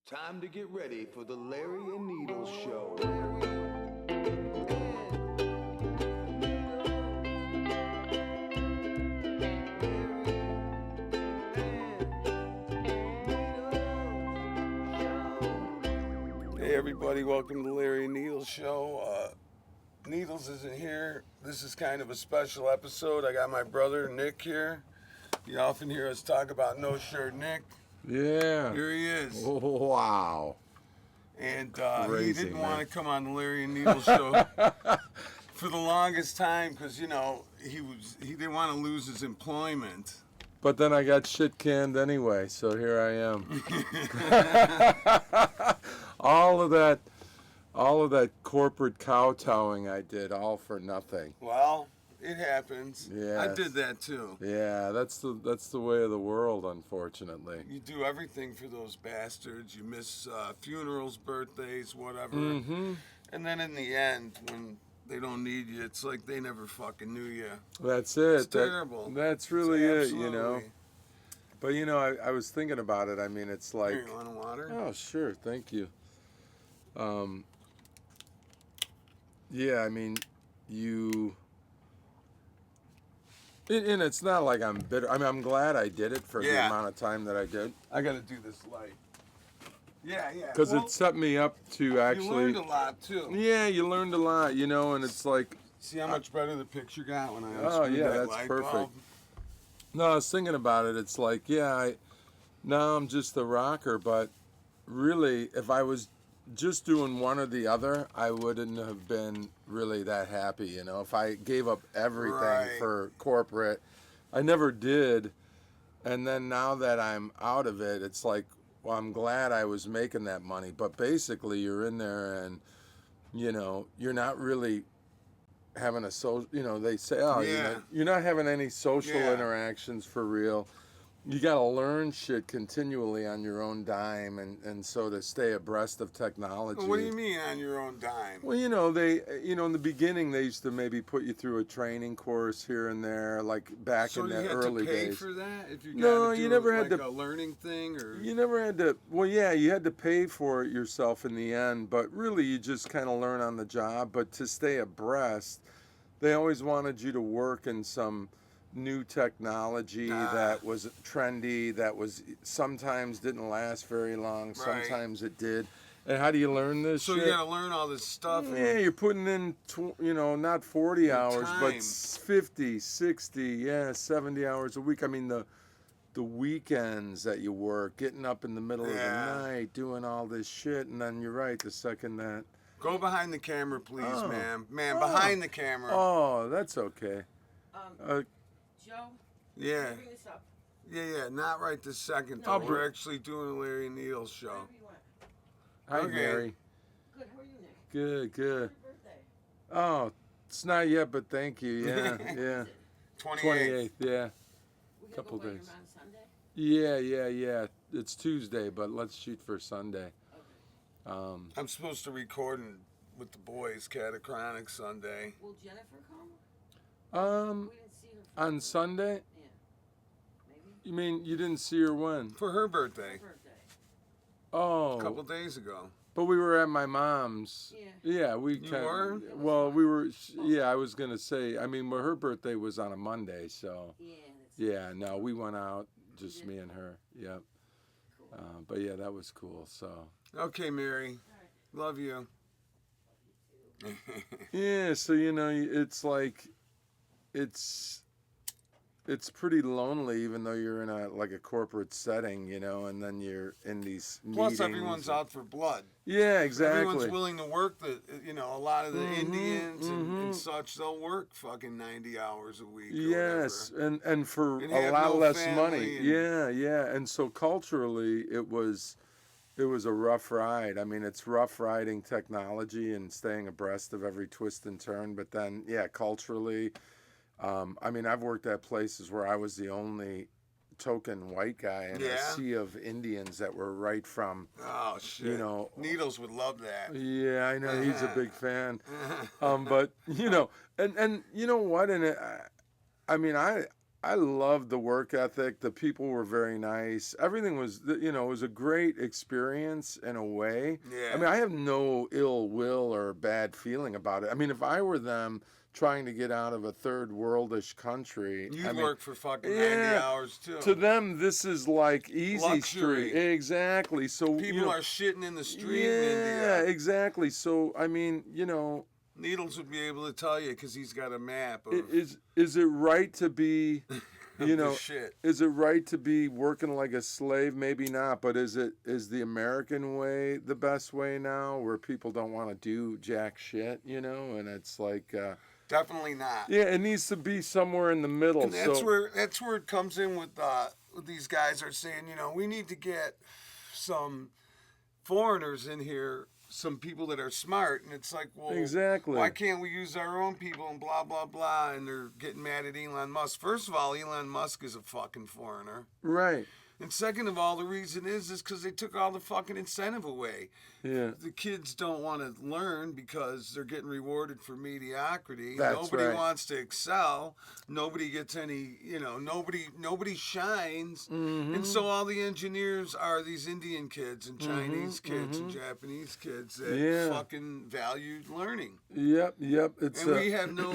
Time to get ready for the Larry and Needles Show. Hey everybody, welcome to the Larry and Needles Show. Needles isn't here. This is kind of a special episode. I got my brother Nick here. You often hear us talk about No Shirt Nick. Yeah. Here he is. Wow. And he Crazy, didn't man. want to come on the Larry and Needles Show for the longest time because, you know, he didn't want to lose his employment. But then I got shit canned anyway, so here I am. all of that corporate kowtowing I did, all for nothing. Well, it happens. Yeah. I did that too. Yeah, that's the way of the world, unfortunately. You do everything for those bastards. You miss funerals, birthdays, whatever. Mm-hmm. And then in the end, when they don't need you, it's like they never fucking knew you. That's it. It's terrible. That's really it, Absolutely. you know. But, you know, I was thinking about it. I mean, it's like... Here, you want a water? Oh, sure. Thank you. Yeah, I mean, and it's not like I'm bitter. I mean, I'm glad I did it for the Yeah. amount of time that I did. I got to do this light. Yeah. Because Well, it set me up to you actually... learned a lot, too. Yeah, you learned a lot, you know, and it's like... See how much better the picture got when I Oh, unscrewed yeah, that that's light perfect. bulb? No, I was thinking about it. It's like, yeah, now I'm just the rocker, but really, if I was just doing one or the other, I wouldn't have been really that happy, you know. If I gave up everything Right. for corporate, I never did. And then now that I'm out of it, it's like, well, I'm glad I was making that money. But basically, you're in there and, you know, you're not really having a social, you know, they say, oh, Yeah. you're not having any social Yeah. interactions for real. You got to learn shit continually on your own dime, and so to stay abreast of technology. What do you mean on your own dime? Well, in the beginning, they used to maybe put you through a training course here and there, like back So in you the had early to pay days. for that? If you No, gotta do you never had like to- a learning thing? Or You never had to, well, yeah, you had to pay for it yourself in the end, but really you just kind of learn on the job. But to stay abreast, they always wanted you to work in some new technology that was trendy, that was sometimes didn't last very long, Right. sometimes it did. And how do you learn this So shit? you gotta learn all this stuff. and- Yeah, you're putting in, not 40 Your hours, but time. 50, 60, 70 hours a week. I mean, the weekends that you work, getting up in the middle of Yeah. the night, doing all this shit, and then you're right, the second that... Go behind the camera, please, Oh. ma'am. Ma'am, Oh. behind the camera. Oh, that's okay. Joe, Yeah. bring this up. Yeah, not right this second. No, Though. but- We're actually doing a Larry and Needles show. Whatever you want. Hi, Okay. Mary. Good, how are you, Nick? Good, good. Happy birthday. Oh, it's not yet, but thank you. Yeah, yeah. 28th. 28th, yeah. We gonna Couple go weigh days. him on Sunday? Yeah. It's Tuesday, but let's shoot for Sunday. Okay. I'm supposed to record with the boys Catachronic Sunday. Will Jennifer come? Um, We didn't see her. for on her Sunday? birthday. Yeah. Maybe. You mean you didn't see her when? For her birthday. Her birthday. Oh, A couple days ago. but we were at my mom's. Yeah. Yeah, we You kind were? Well, we were. Yeah, I was gonna say. I mean, well, her birthday was on a Monday, so Yeah, that's yeah. No, we went out, just did? me and her. Yep. cool. But yeah, that was cool. So Okay, Mary. Love you. yeah, so it's like, it's pretty lonely, even though you're in a corporate setting, and then you're in these Plus, meetings. everyone's out for blood. Yeah, exactly. Everyone's willing to work. A lot of the Mhm, Indians and mhm. such, they'll work fucking 90 hours a week. Or Yes, whatever. and for And a have lot no less family money. and- Yeah, and so culturally, it was a rough ride. I mean, it's rough riding technology and staying abreast of every twist and turn. But then, yeah, culturally, I mean, I've worked at places where I was the only token white guy in a Yeah? sea of Indians that were right from, Oh shit. Needles would love that. yeah, I know he's a big fan. But and you know what? And I mean, I loved the work ethic. The people were very nice. Everything was, it was a great experience in a way. Yeah. I mean, I have no ill will or bad feeling about it. I mean, if I were them trying to get out of a third worldish country, You I mean, work for fucking 90 yeah, hours too. to them, this is like easy Luxury. street. Exactly. So People are shitting in the street yeah, in India. exactly. So I mean, Needles would be able to tell you because he's got a map of is it right to be, the shit. is it right to be working like a slave? Maybe not, but is the American way the best way now, where people don't want to do jack shit, and it's like, Definitely not. yeah, it needs to be somewhere in the middle. And that's so where it comes in with these guys are saying, we need to get some foreigners in here, some people that are smart, and it's like, well, Exactly. why can't we use our own people and blah blah blah? And they're getting mad at Elon Musk. First of all, Elon Musk is a fucking foreigner. right, And second of all, the reason is because they took all the fucking incentive away. yeah, The kids don't want to learn because they're getting rewarded for mediocrity. That's Nobody right. wants to excel. Nobody gets any, nobody shines. Mm-hmm. And so all the engineers are these Indian kids and Chinese kids and Japanese kids that Mm-hmm. Yeah. fucking value learning. yep. It's And we have no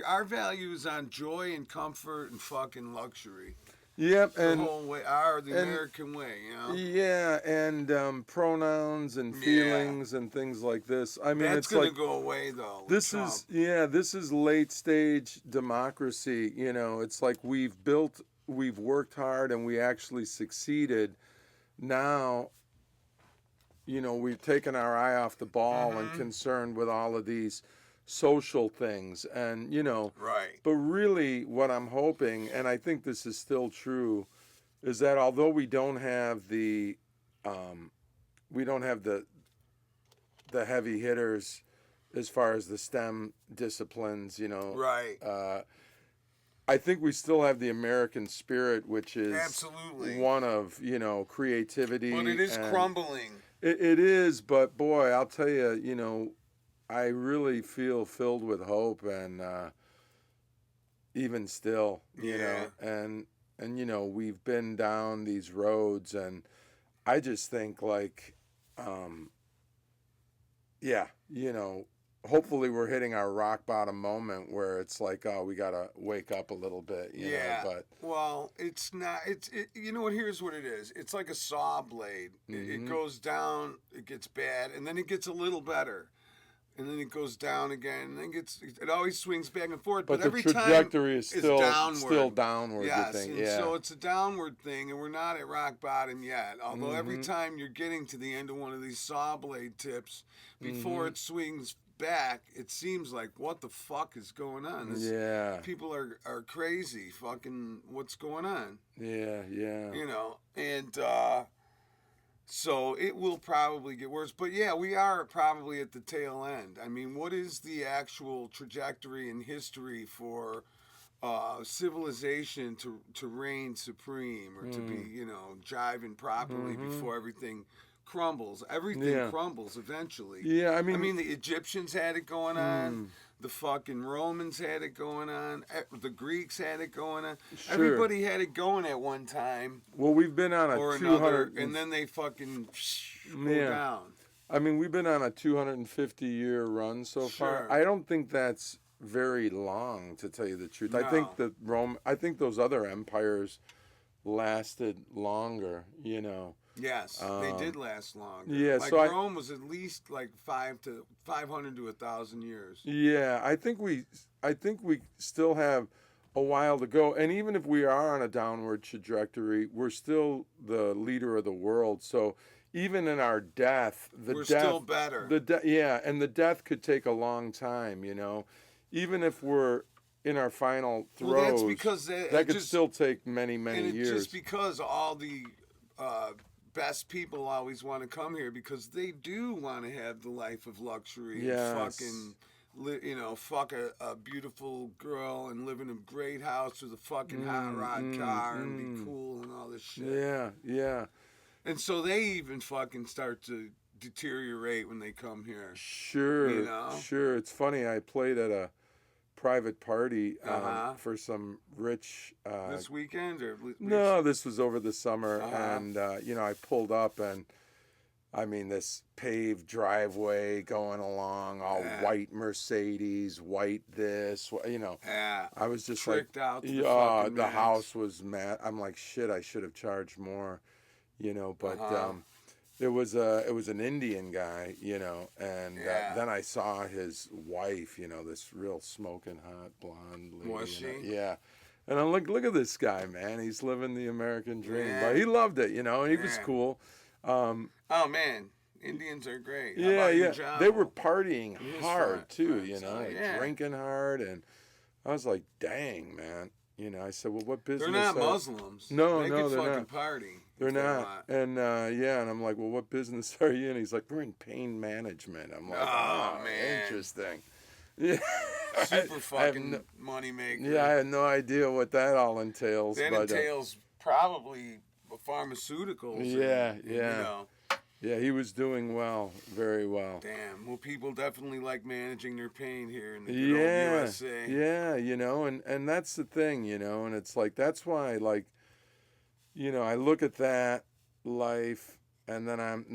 our value is on joy and comfort and fucking luxury. yep, The and whole way, the American way, yeah, and pronouns and Yeah. feelings and things like this. I mean, That's it's gonna like go away though. with this Trump. this is late stage democracy. It's like we've worked hard and we actually succeeded. Now, we've taken our eye off the ball and concerned with all of these social things, and right. but really what I'm hoping, and I think this is still true, is that although we don't have the heavy hitters as far as the STEM disciplines, Right. I think we still have the American spirit, which is Absolutely. one of creativity. But it is and crumbling. It is, but boy, I'll tell you, I really feel filled with hope, and even still, Yeah. and we've been down these roads, and I just think like, yeah, hopefully we're hitting our rock bottom moment where it's like, oh, we gotta wake up a little bit, Yeah. but Well, it's not. You know what? Here's what it is. It's like a saw blade. It goes down. It gets bad, and then it gets a little better, and then it goes down again, and then it always swings back and forth. but the every time trajectory is it's still downward. downward. Yes, you think, and yeah. so it's a downward thing, and we're not at rock bottom yet. Although every Mm-hmm. time you're getting to the end of one of these saw blade tips, before Mm-hmm. it swings back, it seems like, what the fuck is going on? Yeah, People are crazy. Fucking, what's going on? yeah. And so it will probably get worse. But yeah, we are probably at the tail end. I mean, what is the actual trajectory in history for civilization to reign supreme, or to be, jiving properly before everything crumbles? Everything Yeah. crumbles eventually. Yeah, I mean, the Egyptians had it going on. The fucking Romans had it going on. The Greeks had it going on. Sure. Everybody had it going at one time well, we've been on a or 200, another, and then they fucking go Yeah. down. I mean, we've been on a 250-year run so far. Sure. I don't think that's very long, to tell you the truth. I think No. I think those other empires lasted longer. Yes, they did last longer. yeah, like so Rome was at least like 500 to 1,000 years. Yeah, I think we still have a while to go, and even if we are on a downward trajectory, we're still the leader of the world. So even in our death, We're still better. And the death could take a long time. Even if we're in our final throes, Well, that's because that could still take many and years. just because all the best people always want to come here because they do want to have the life of luxury. Yes. And fucking, fuck a beautiful girl and live in a great house with a fucking hot rod car and be cool and all this shit. Yeah. And so they even fucking start to deteriorate when they come here. Sure. Sure. It's funny. I played at a private party Uh-huh. for some rich. This weekend or No, this was over the summer, Uh-huh. and I pulled up, and I mean this paved driveway going along, all Yeah. white Mercedes, white this, Yeah. I was just Tricked out to the yeah, fucking the max. house was mad. I'm like, shit, I should have charged more, but Uh-huh. it was an Indian guy, and Yeah. then I saw his wife, this real smoking hot blonde lady. Was she? Yeah. And I'm like, look at this guy, man. He's living the American dream. Yeah. But he loved it, and he was Yeah. cool. Oh man, Indians are great. How Yeah, about your yeah. job? They were partying It is hard fun, too, fun stuff, like yeah. drinking hard, and I was like, dang, man. I said, well, what business? They're not are-" Muslims. No, they no, could they're fucking not. party. They're if they not. want. And and I'm like, well, what business are you in? He's like, we're in pain management. I'm like, Oh, oh, man. interesting. Yeah. Super I have fucking money maker. Yeah, I had no idea what that all entails. That but, entails probably pharmaceuticals. Yeah, and, yeah. yeah, he was doing well, very well. Damn. Well, people definitely like managing their pain here in the good old Yeah, USA. yeah, and that's the thing, and it's like that's why, like, I look at that life, and then I'm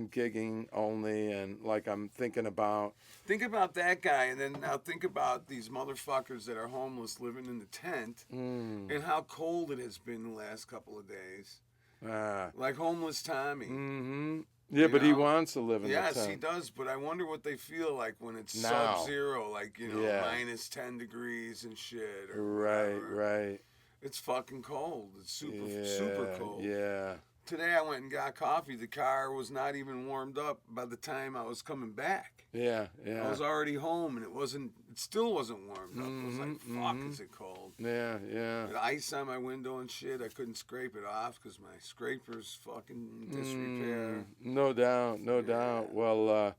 gigging only, and like I'm thinking about, Think about that guy, and then now think about these motherfuckers that are homeless living in the tent, and how cold it has been the last couple of days. Like homeless Tommy. mm-hmm. Yeah, You but he know? wants to live in Yes, the he tent. does, but I wonder what they feel like when it's Now. sub-zero, like, Yeah. minus 10 degrees and shit. Or Right, whatever. right. It's fucking cold. It's super, Yeah, super cold. Yeah. Today I went and got coffee. The car was not even warmed up by the time I was coming back. Yeah, yeah. I was already home, and it still wasn't warmed up. I was like, fuck, mhm. is it cold? Yeah, yeah. With ice on my window and shit, I couldn't scrape it off because my scraper's fucking in disrepair. No doubt, no doubt. Well,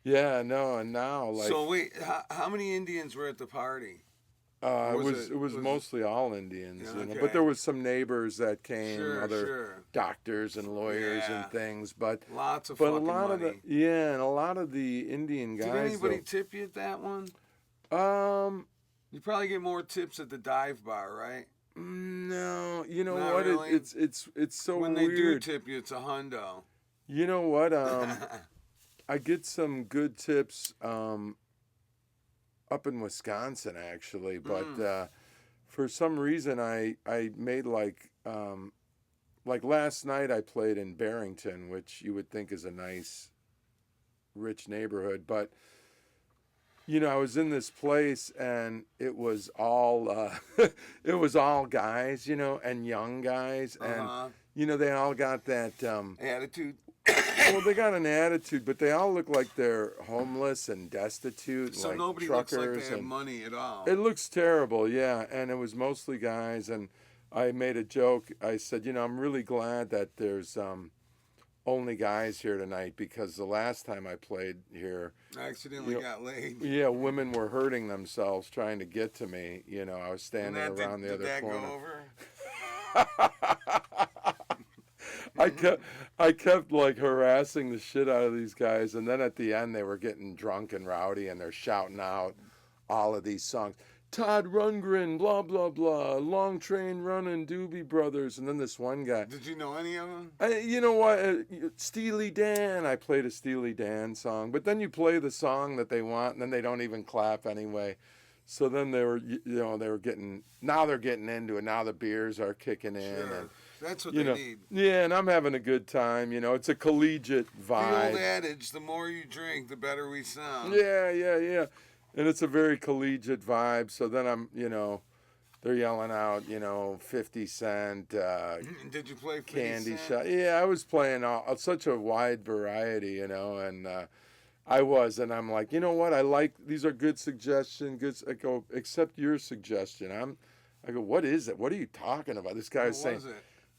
yeah, no, and now like So wait, how many Indians were at the party? it was was it- it was was it- mostly all Indians, Yeah, but okay. there was some neighbors that came, Sure, other sure. doctors and lawyers Yeah. and things, but Lots of a fucking lot money. of and a lot of the Indian Did guys. anybody tip you at that one? though, You probably get more tips at the dive bar, right? no, you know Not what? really? It's so When they do weird. tip you, it's a hundo. You know what? I get some good tips up in Wisconsin actually, but for some reason I made like last night I played in Barrington, which you would think is a nice rich neighborhood, but I was in this place and it was all it was all guys, and young guys, Uh-huh. and they all got that Attitude. well, they got an attitude, but they all look like they're homeless and destitute, So like nobody looks truckers, like they have and money at all. it looks terrible, yeah. And it was mostly guys, and I made a joke. I said, I'm really glad that there's only guys here tonight, because the last time I played here, I accidentally got laid. yeah, women were hurting themselves trying to get to me. I was And standing that, around the did other that corner. go over? I kept like harassing the shit out of these guys, and then at the end they were getting drunk and rowdy, and they're shouting out all of these songs. Todd Rundgren, blah blah blah, Long Train Running, Doobie Brothers, and then this one guy. Did you know any of them? You know what? Steely Dan. I played a Steely Dan song, but then you play the song that they want, and then they don't even clap anyway. So then they were, they were getting. Now they're getting into it. Now the beers are kicking in, Sure. and That's what they need. yeah, and I'm having a good time. It's a collegiate The old vibe. adage, the more you drink, the better we sound. Yeah. And it's a very collegiate vibe. So then I'm, they're yelling out, 50 Cent, Did you play 50 Candy Cent? Shop. Yeah, I was playing such a wide variety, and I was, and I'm like, you know what? I like, these are good suggestions. I go, accept your suggestion. I go, what is it? What are you talking about? This guy What is saying was it?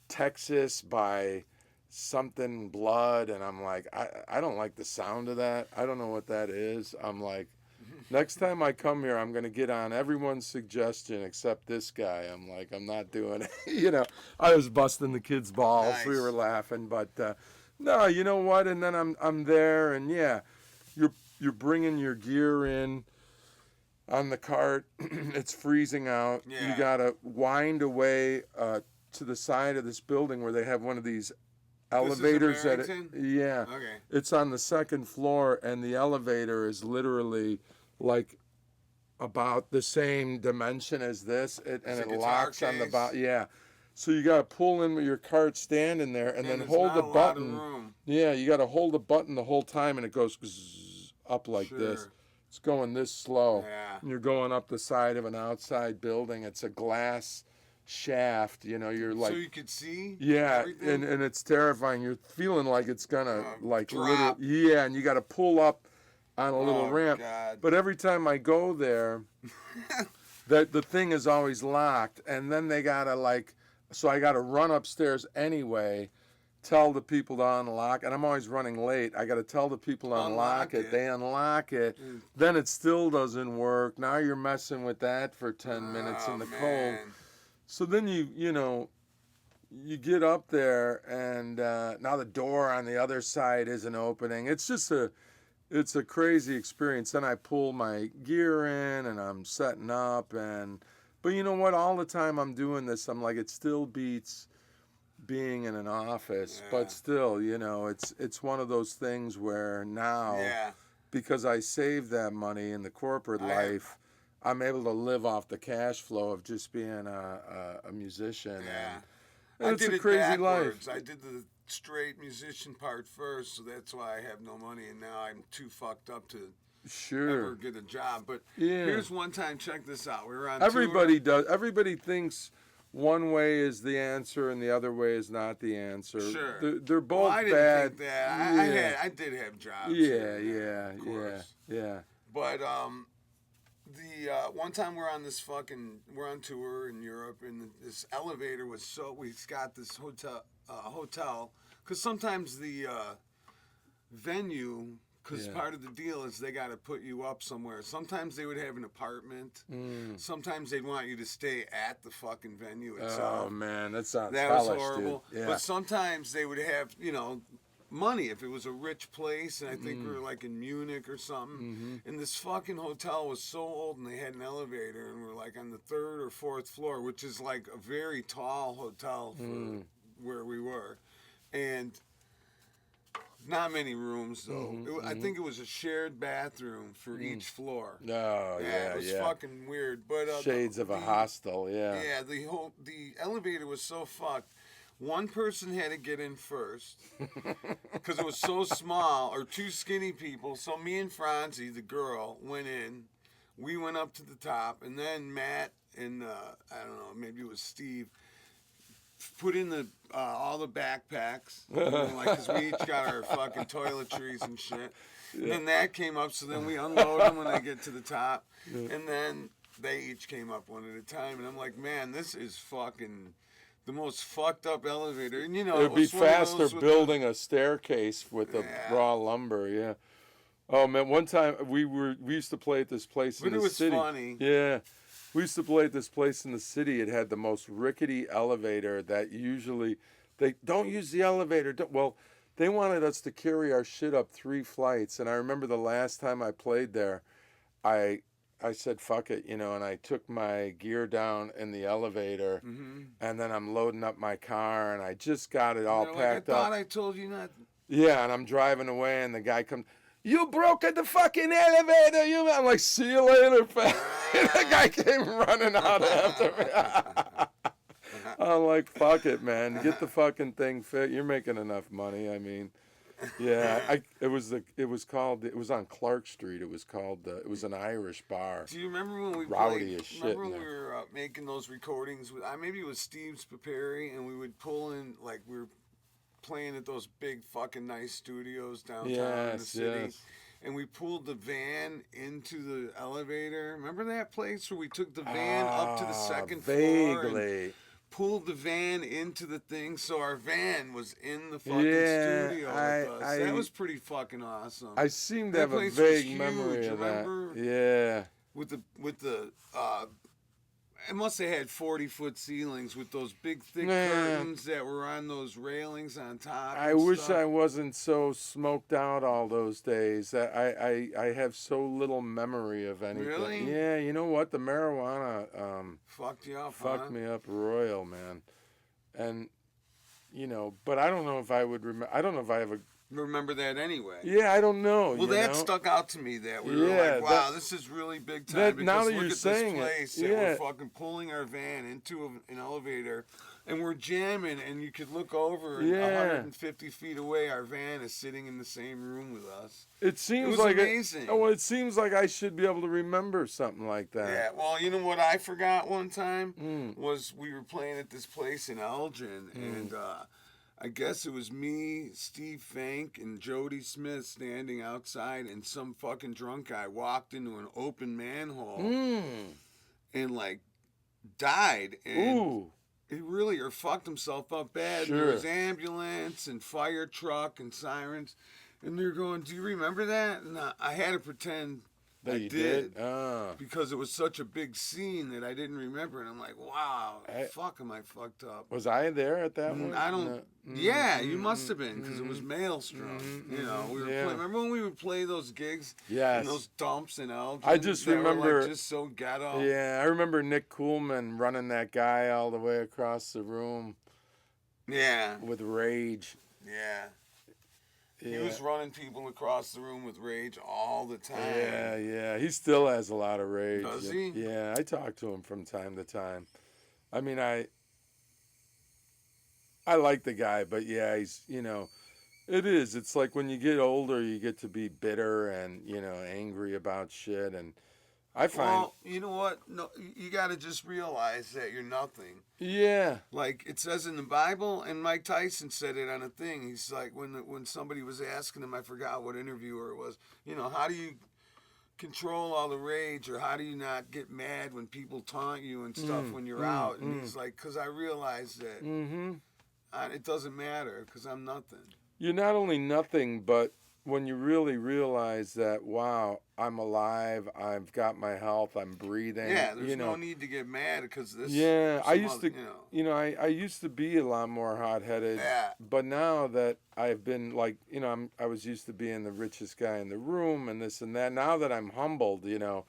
Texas by something blood, and I'm like, I don't like the sound of that. I don't know what that is. I'm like, next time I come here, I'm gonna get on everyone's suggestion except this guy. I'm like, I'm not doing it. I was busting the kids' balls. We Nice. were laughing, but no, you know what? And then I'm there, and yeah, you're bringing your gear in, on the cart. It's freezing out. Yeah. You gotta wind away to the side of this building where they have one of these elevators that yeah. Okay. It's on the second floor, and the elevator is literally like about the same dimension as this, and It's a it guitar locks on the case. bottom. Yeah. So you gotta pull in with your cart standing there, and then there's hold not the a lot of button. room. Yeah, you gotta hold the button the whole time, and it goes zzz, up like this. Sure. It's going this slow. Yeah. And you're going up the side of an outside building. It's a glass shaft. You know, you're like, so you could see. yeah, everything? and it's terrifying. You're feeling like it's gonna like drop. yeah, and you got to pull up on a little Oh, ramp. God. But every time I go there, that the thing is always locked, and then they gotta like, so I gotta run upstairs anyway, tell the people to unlock, and I'm always running late. I gotta tell the people to unlock it. They unlock it, then it still doesn't work. Now you're messing with that for 10 minutes in the cold. man. So then you know, you get up there, and now the door on the other side isn't opening. It's just it's a crazy experience. Then I pull my gear in, and I'm setting up, but you know what? All the time I'm doing this, I'm like, it still beats being in an office. Yeah. But still, you know, it's one of those things where now, Yeah. because I saved that money in the corporate life, I'm able to live off the cash flow of just being a musician. Yeah. And I it's did a it crazy backwards. life. I did the straight musician part first, so that's why I have no money, and now I'm too fucked up to ever Sure. get a job. But Yeah. here's one time, check this out. We were on Everybody tour. does. Everybody thinks one way is the answer and the other way is not the answer. Sure. They're both Well, I didn't bad. think that. Yeah. I did have jobs. Yeah, here and there, yeah, of yeah, course. yeah. But the one time we're on tour in Europe, and this elevator was we got this hotel, because sometimes the venue, because Yeah. part of the deal is they got to put you up somewhere. Sometimes they would have an apartment. Sometimes they'd want you to stay at the fucking venue itself. Oh man, that sounds That was hellish, horrible. dude. Yeah. But sometimes they would have, money if it was a rich place, and I think we were like in Munich or something. And this fucking hotel was so old, and they had an elevator, and we're like on the 3rd or 4th floor, which is like a very tall hotel for where we were, and not many rooms though. I think it was a shared bathroom for each floor. Oh yeah, it was yeah. fucking weird. But Shades of a hostel. Yeah. yeah, the elevator was so fucked. One person had to get in first because it was so small, or two skinny people. So me and Franzi, the girl, went in. We went up to the top, and then Matt and I don't know, maybe it was Steve, put in the all the backpacks, because we each got our fucking toiletries and shit. And then that came up, so then we unload them when they get to the top, and then they each came up one at a time. And I'm like, man, this is fucking the most fucked up elevator. And It would be was one of faster those with building a staircase with the Yeah. raw lumber. Yeah. Oh man, one time we used to play at this place But in it the was city. funny. Yeah. We used to play at this place in the city. It had the most rickety elevator that usually they don't use the elevator. Well, they wanted us to carry our shit up 3 flights, and I remember the last time I played there, I said fuck it, and I took my gear down in the elevator, and then I'm loading up my car, and I just got it all They're packed like, I up. thought I told you not. Yeah, and I'm driving away, and the guy comes, "You broke the fucking elevator, you." I'm like, "See you later, fam." The guy came running out after me. I'm like, "Fuck it, man. Get the fucking thing fit. You're making enough money." I mean, yeah. It was on Clark Street. It was an Irish bar. Do you remember when we Rowdy played? as shit Remember in when we there. were making those recordings with? Maybe it was Steve Spaperi, and we would pull in, like, we were playing at those big fucking nice studios downtown in the Yes, city. yes. And we pulled the van into the elevator. Remember that place where we took the van up to the second floor and Vaguely. pulled the van into the thing, so our van was in the fucking Yeah, studio with us. I- That was pretty fucking awesome. I seem to That have a place was vague huge, memory of that. remember? Yeah. with the it must have had 40-foot ceilings with those big thick Man. curtains that were on those railings on top. I and wish stuff. I wasn't so smoked out all those days. That I have so little memory of anything. Really? Yeah, you know what? The marijuana Fucked you up, fucked huh? me up royal, man. And you know, but I don't know if I would remember. I don't know if I have a. Remember that anyway. Yeah, I don't know. Well, you that know? stuck out to me that we were Yeah, like, wow, that- this is really big time. that- Because now that look you're at saying it, this place that yeah. we're fucking pulling our van into an elevator, and we're jamming, and you could look over, and Yeah. 150 feet away, our van is sitting in the same room with us. It seems was like amazing. it seems like I should be able to remember something like Yeah, that. well, you know what I forgot one time Mm. was we were playing at this place in Elgin, and I guess it was me, Steve Fank, and Jody Smith standing outside, and some fucking drunk guy walked into an open manhole Mm. and like died, and Ooh. he really or fucked himself up bad. Sure. And there was ambulance and fire truck and sirens, and they're going, "Do you remember that?" And I had to pretend That I you did. did? Ah. Because it was such a big scene that I didn't remember, and I'm like, "Wow, I- fuck, am I fucked up?" Was I there at that one? I don't. No. Yeah, you must have been because it was Maelstrom. You know, we were yeah. playing. Remember when we would play those gigs? Yes. In those dumps in Elgin. I just that were, remember- like, just so ghetto. Yeah, I remember Nick Coolman running that guy all the way across the room Yeah. with rage. Yeah. Yeah. He was running people across the room with rage all the time. Yeah. He still has a lot of rage. Does he? Yeah, I talk to him from time to time. I mean, I like the guy, but yeah, he's, you know, it is. It's like when you get older, you get to be bitter and, you know, angry about shit. And I find, Well, you know what? No, you got to just realize that you're nothing. yeah, Like it says in the Bible, and Mike Tyson said it on a thing. He's like, when somebody was asking him, I forgot what interviewer it was. You know, how do you control all the rage, or how do you not get mad when people taunt you and stuff when you're out? And he's like, because I realize that it doesn't matter because I'm nothing. you're not only nothing, but when you really realize that, wow, I'm alive, I've got my health, I'm breathing. Yeah, there's you know, no need to get mad because this. Yeah, I some used other- to, I used to be a lot more hot-headed. Yeah. But now that I've been like, you know, I was used to being the richest guy in the room and this and that. Now that I'm humbled, you know,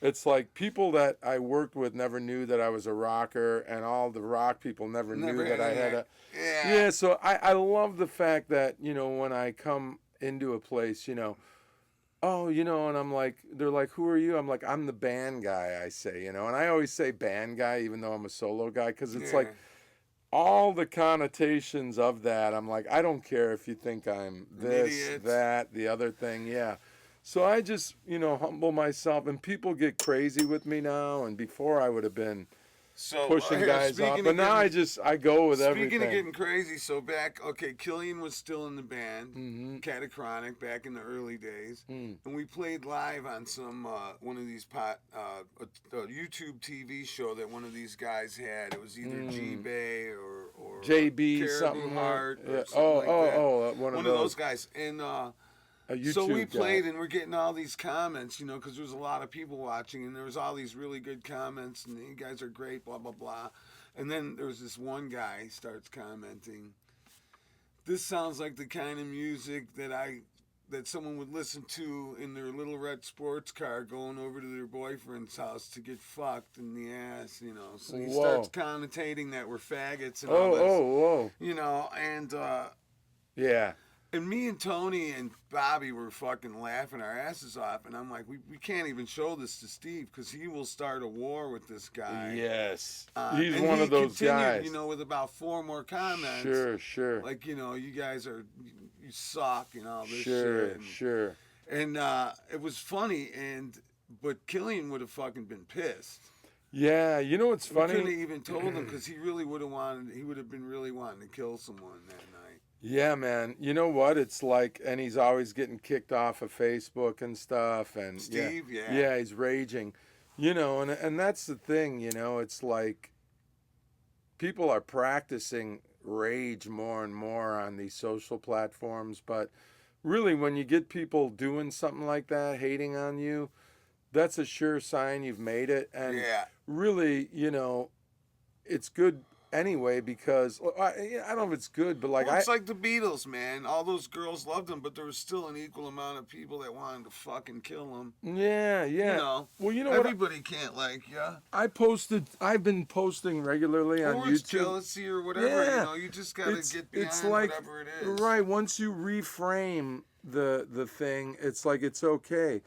it's like people that I worked with never knew that I was a rocker, and all the rock people never knew Never that I had a. Yeah. Yeah, so I love the fact that, you know, when I come into a place, you know, oh, you know, and I'm like, they're like, who are you? I'm like, I'm the band guy, I say, you know, and I always say band guy even though I'm a solo guy, because it's like all the connotations of that. I'm like, I don't care if you think I'm this, idiot. that, the other thing, yeah. So I just, you know, humble myself, and people get crazy with me now, and before I would have been So pushing here, guys speaking off, of but now getting- I go with Speaking everything. of getting crazy, so Killian was still in the band, Mm-hmm. Catachronic, back in the early days, Mm. and we played live on some one of these a YouTube TV show that one of these guys had. It was either G-Bay or JB Caribou something. Heart or Yeah. something like that. One One of of those. those guys, and A YouTube so we guy. played, and we're getting all these comments, you know, because there was a lot of people watching, and there was all these really good comments, and you guys are great, blah blah blah. And then there was this one guy starts commenting, "This sounds like the kind of music that someone would listen to in their little red sports car going over to their boyfriend's house to get fucked in the ass," you know. So he Whoa. starts connotating that we're faggots and all this, Whoa. you know, and. Yeah. And me and Tony and Bobby were fucking laughing our asses off, and I'm like, we can't even show this to Steve because he will start a war with this guy. Yes. And He's one he of those continued, guys. you know, with about 4 more comments. Sure. Like, you know, you guys you suck and all this Sure. shit. And, Sure. and it was funny, but Killian would have fucking been pissed. Yeah. You know what's We couldn't have funny? even told him because he would have been really wanting to kill someone that night. Yeah, man. You know what? It's like, and he's always getting kicked off of Facebook and stuff. And Steve, yeah. Yeah, he's raging. You know, and that's the thing, you know, it's like people are practicing rage more and more on these social platforms, but really when you get people doing something like that, hating on you, that's a sure sign you've made it. And Yeah. really, you know, it's good anyway because I don't know if it's good, but like Well, it's like the Beatles, man. All those girls loved them, but there was still an equal amount of people that wanted to fucking kill them. yeah. You know. Well, you know what? Everybody can't like ya. I've been posting regularly on Or it's YouTube. jealousy or whatever. Yeah. You know, you just gotta get beyond it's like, whatever it is. right, once you reframe the thing, it's like it's okay.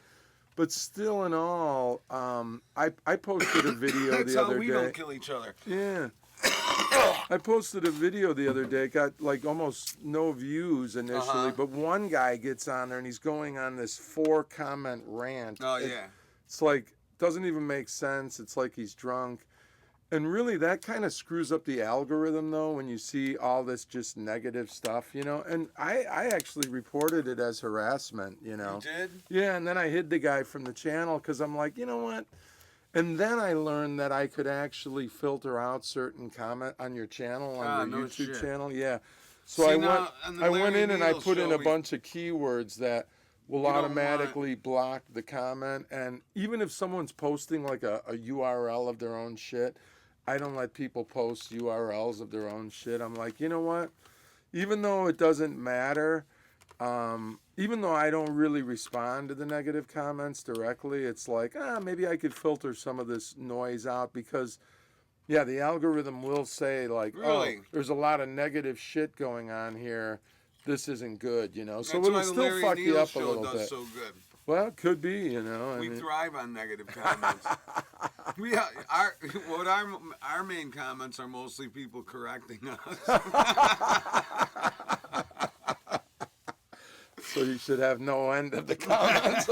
But still in all, I posted a video That's the how other we day. don't kill each other. Yeah. I posted a video the other day, got like almost no views initially, Uh-huh. but one guy gets on there and he's going on this 4-comment rant. Oh yeah. It's like, doesn't even make sense. It's like he's drunk. And really, that kind of screws up the algorithm, though, when you see all this just negative stuff, you know. And I actually reported it as harassment, you know. You did? Yeah, and then I hid the guy from the channel because I'm like, you know what? And then I learned that I could actually filter out certain comment on your channel, on your no YouTube shit. channel. Yeah. So See, I now, on the went Larry in and I Needles put in show, a bunch of keywords that will You don't automatically block the comment. And even if someone's posting like a URL of their own shit, I don't let people post URLs of their own shit. I'm like, you know what? Even though it doesn't matter, even though I don't really respond to the negative comments directly, it's like, maybe I could filter some of this noise out because, yeah, the algorithm will say like, Really? oh, there's a lot of negative shit going on here. This isn't good, you know. So That's why it'll the still Larry fuck you Needles up a show little does bit. so good. Well, it could be, you know. I We mean, thrive on negative comments. Our main comments are mostly people correcting us. so you should have no end of the comments.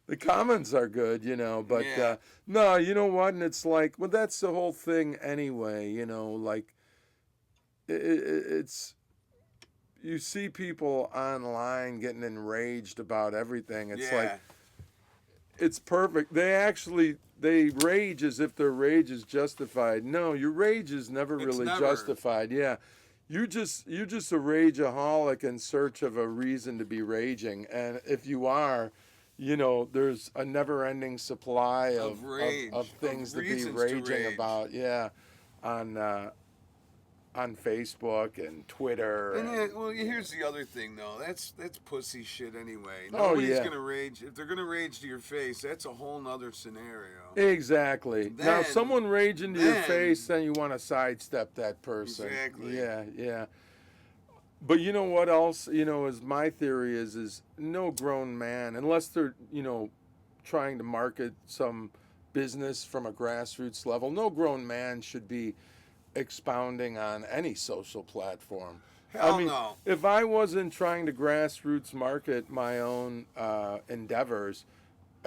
The comments are good, you know, but Yeah. no, you know what? And it's like, well, that's the whole thing anyway, you know, like it's you see people online getting enraged about everything. It's Yeah. like it's perfect. They rage as if their rage is justified. No, your rage is never It's really never. justified. Yeah. You're just a rageaholic in search of a reason to be raging. And if you are, you know, there's a never-ending supply Of rage, of things of to be reasons to raging rage. about. Yeah. On Facebook and Twitter. And and- yeah, well, here's the other thing, though. That's pussy shit anyway. Oh, Nobody's yeah. gonna rage. If they're gonna rage to your face, that's a whole nother scenario. Exactly. Now, if Then- someone rage into your then- face, then you want to sidestep that person. Exactly. Yeah. But you know what else? You know, is my theory is no grown man, unless they're trying to market some business from a grassroots level, no grown man should be expounding on any social platform. Hell I mean, no. if I wasn't trying to grassroots market my own endeavors,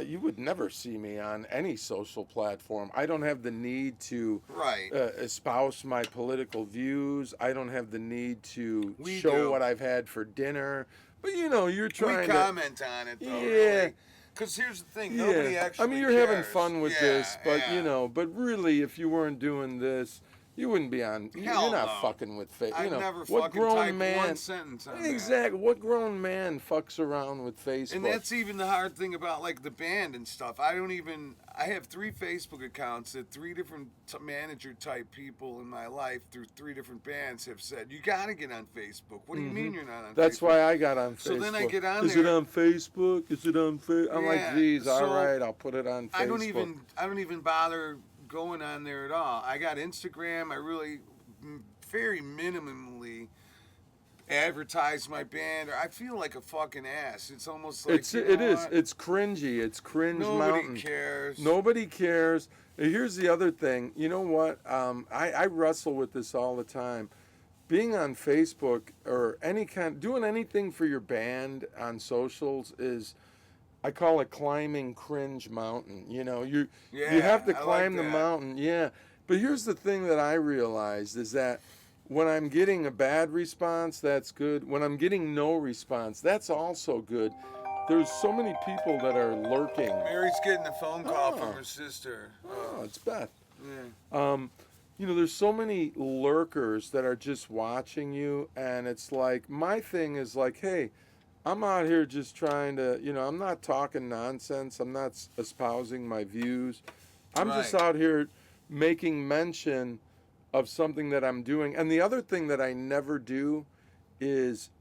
you would never see me on any social platform. I don't have the need to Right. espouse my political views. I don't have the need to We show do. what I've had for dinner. But you're trying We to. comment on it, though. Yeah. Because here's the thing. Nobody Yeah, actually I mean, you're having cares. fun with Yeah, this, but yeah. but really, if you weren't doing this, you wouldn't be on. Hell You're not no. fucking with Facebook. I'd never what fucking grown type man? one sentence on that. Exactly. What grown man fucks around with Facebook? And that's even the hard thing about like the band and stuff. I have 3 Facebook accounts that 3 different manager type people in my life through 3 different bands have said, you gotta get on Facebook. What do you mean you're not on That's Facebook? why I got on Facebook. So then I get on Is it there- on Facebook? Is it on Facebook? I'm like, Yeah, geez, all so right, I'll put it on Facebook. I don't even bother going on there at all. I got Instagram. I really very minimally advertise my band. I feel like a fucking ass. It's almost like It is. It's cringy. It's cringe Nobody mountain. cares. Nobody cares. And here's the other thing. You know what? I wrestle with this all the time. Being on Facebook or doing anything for your band on socials is, I call it climbing cringe mountain. You have to I like climb the that. mountain. Yeah. But here's the thing that I realized is that when I'm getting a bad response, that's good. When I'm getting no response, that's also good. There's so many people that are lurking. Mary's getting a phone call Oh. from her sister. Oh, it's Beth. Yeah. There's so many lurkers that are just watching you, and it's like, my thing is like, hey, I'm out here just trying to, I'm not talking nonsense. I'm not espousing my views. I'm just Right. out here making mention of something that I'm doing. And the other thing that I never do is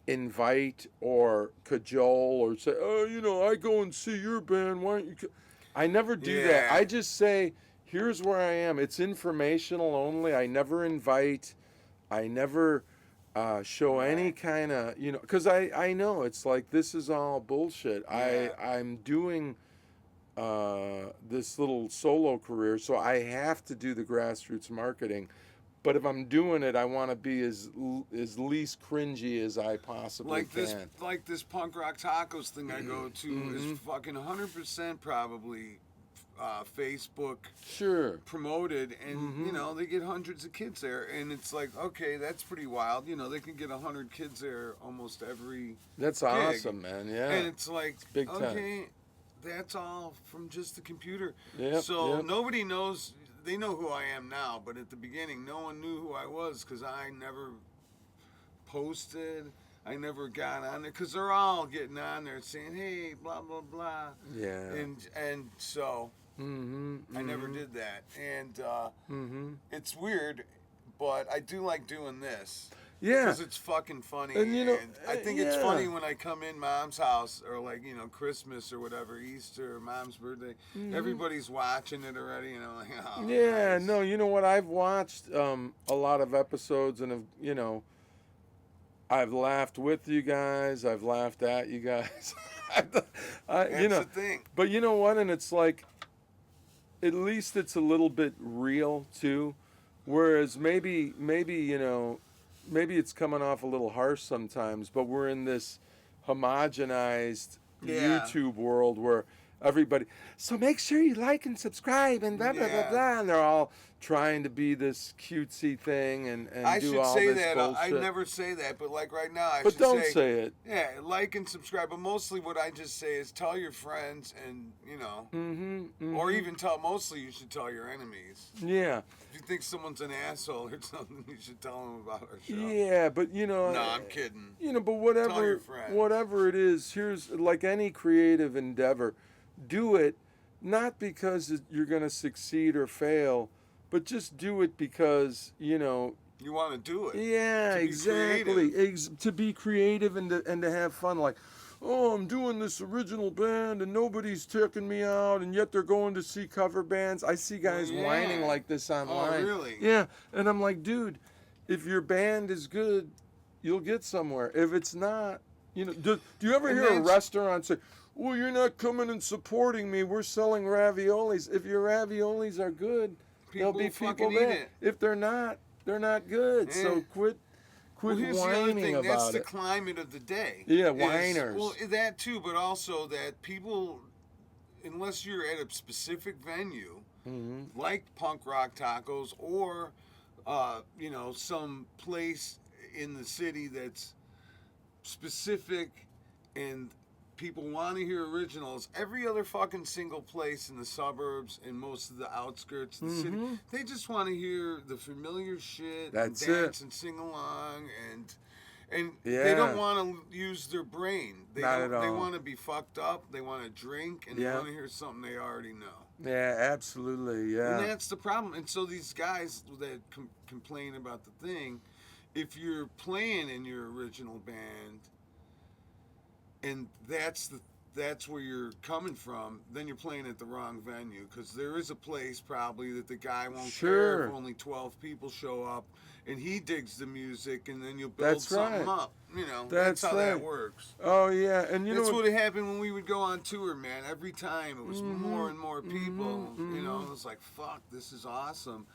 invite or cajole or say, oh, I go and see your band. Why don't you? I never do that. Yeah. I just say, here's where I am. It's informational only. I never invite. I never show any kind of, because I know it's like this is all bullshit. Yeah. I'm doing this little solo career, so I have to do the grassroots marketing. But if I'm doing it, I want to be as least cringy as I possibly can. Like this punk rock tacos thing I go to is fucking 100% probably Facebook Sure. promoted, and they get hundreds of kids there, and it's like, okay, that's pretty wild. They can get 100 kids there almost every That's gig. awesome, man. Yeah. And it's like, big time. okay, that's all from just the computer. Yep, So yep. nobody knows. They know who I am now, but at the beginning, no one knew who I was because I never posted. I never got on there because they're all getting on there saying, "Hey, blah blah blah." Yeah. And so I never did that, and it's weird, but I do like doing this. Yeah. Because it's fucking funny. And, I think it's yeah. funny when I come in mom's house or like, Christmas or whatever, Easter or mom's birthday. Everybody's watching it already, like, oh, Yeah, nice. no, you know what? I've watched a lot of episodes and I've laughed with you guys. I've laughed at you guys. That's the thing. But you know what? And it's like, at least it's a little bit real too. Whereas maybe it's coming off a little harsh sometimes, but we're in this homogenized Yeah. YouTube world where everybody, so make sure you like and subscribe and blah, blah, blah, Yeah. blah. And they're all trying to be this cutesy thing and I do should all say this that. I bullshit. never say that, but like right now, I But should don't say it. Yeah, like and subscribe. But mostly what I just say is tell your friends and, or even mostly you should tell your enemies. Yeah. If you think someone's an asshole or something, you should tell them about our show. Yeah, but No, I'm kidding. But Tell your friends. whatever it is, here's like any creative endeavor, do it not because you're going to succeed or fail, but just do it because, You want to do it. yeah, To be exactly. To be creative and to have fun. Like, oh, I'm doing this original band and nobody's checking me out, and yet they're going to see cover bands. I see guys yeah. whining like this online. really? Yeah, and I'm like, dude, if your band is good, you'll get somewhere. If it's not, do you ever And hear a that's- restaurant say, well, you're not coming and supporting me, we're selling raviolis. If your raviolis are good, there'll be People people fucking eat there. it. If they're not, they're not good. So Yeah. quit Well, here's the other whining thing. That's about the it. climate of the day. Yeah, is- whiners. Well, that too, but also that people, unless you're at a specific venue, Mm-hmm. like Punk Rock Tacos or, some place in the city that's specific and people want to hear originals. Every other fucking single place in the suburbs and most of the outskirts of the city, they just want to hear the familiar shit That's and dance it. and sing along and they Yeah. don't want to use their brain. They Not don't, at They all. want to be fucked up. They want to drink and they Yeah. want to hear something they already know. Yeah, absolutely. Yeah. And that's the problem. And so these guys that complain about the thing, if you're playing in your original band, and that's where you're coming from, then you're playing at the wrong venue, because there is a place probably that the guy won't care Sure. if only 12 people show up, and he digs the music, and then you'll build That's something right. up. That's how right. that works. Oh yeah, and That's what happened when we would go on tour, man. Every time it was more and more people. It was like, fuck, this is awesome.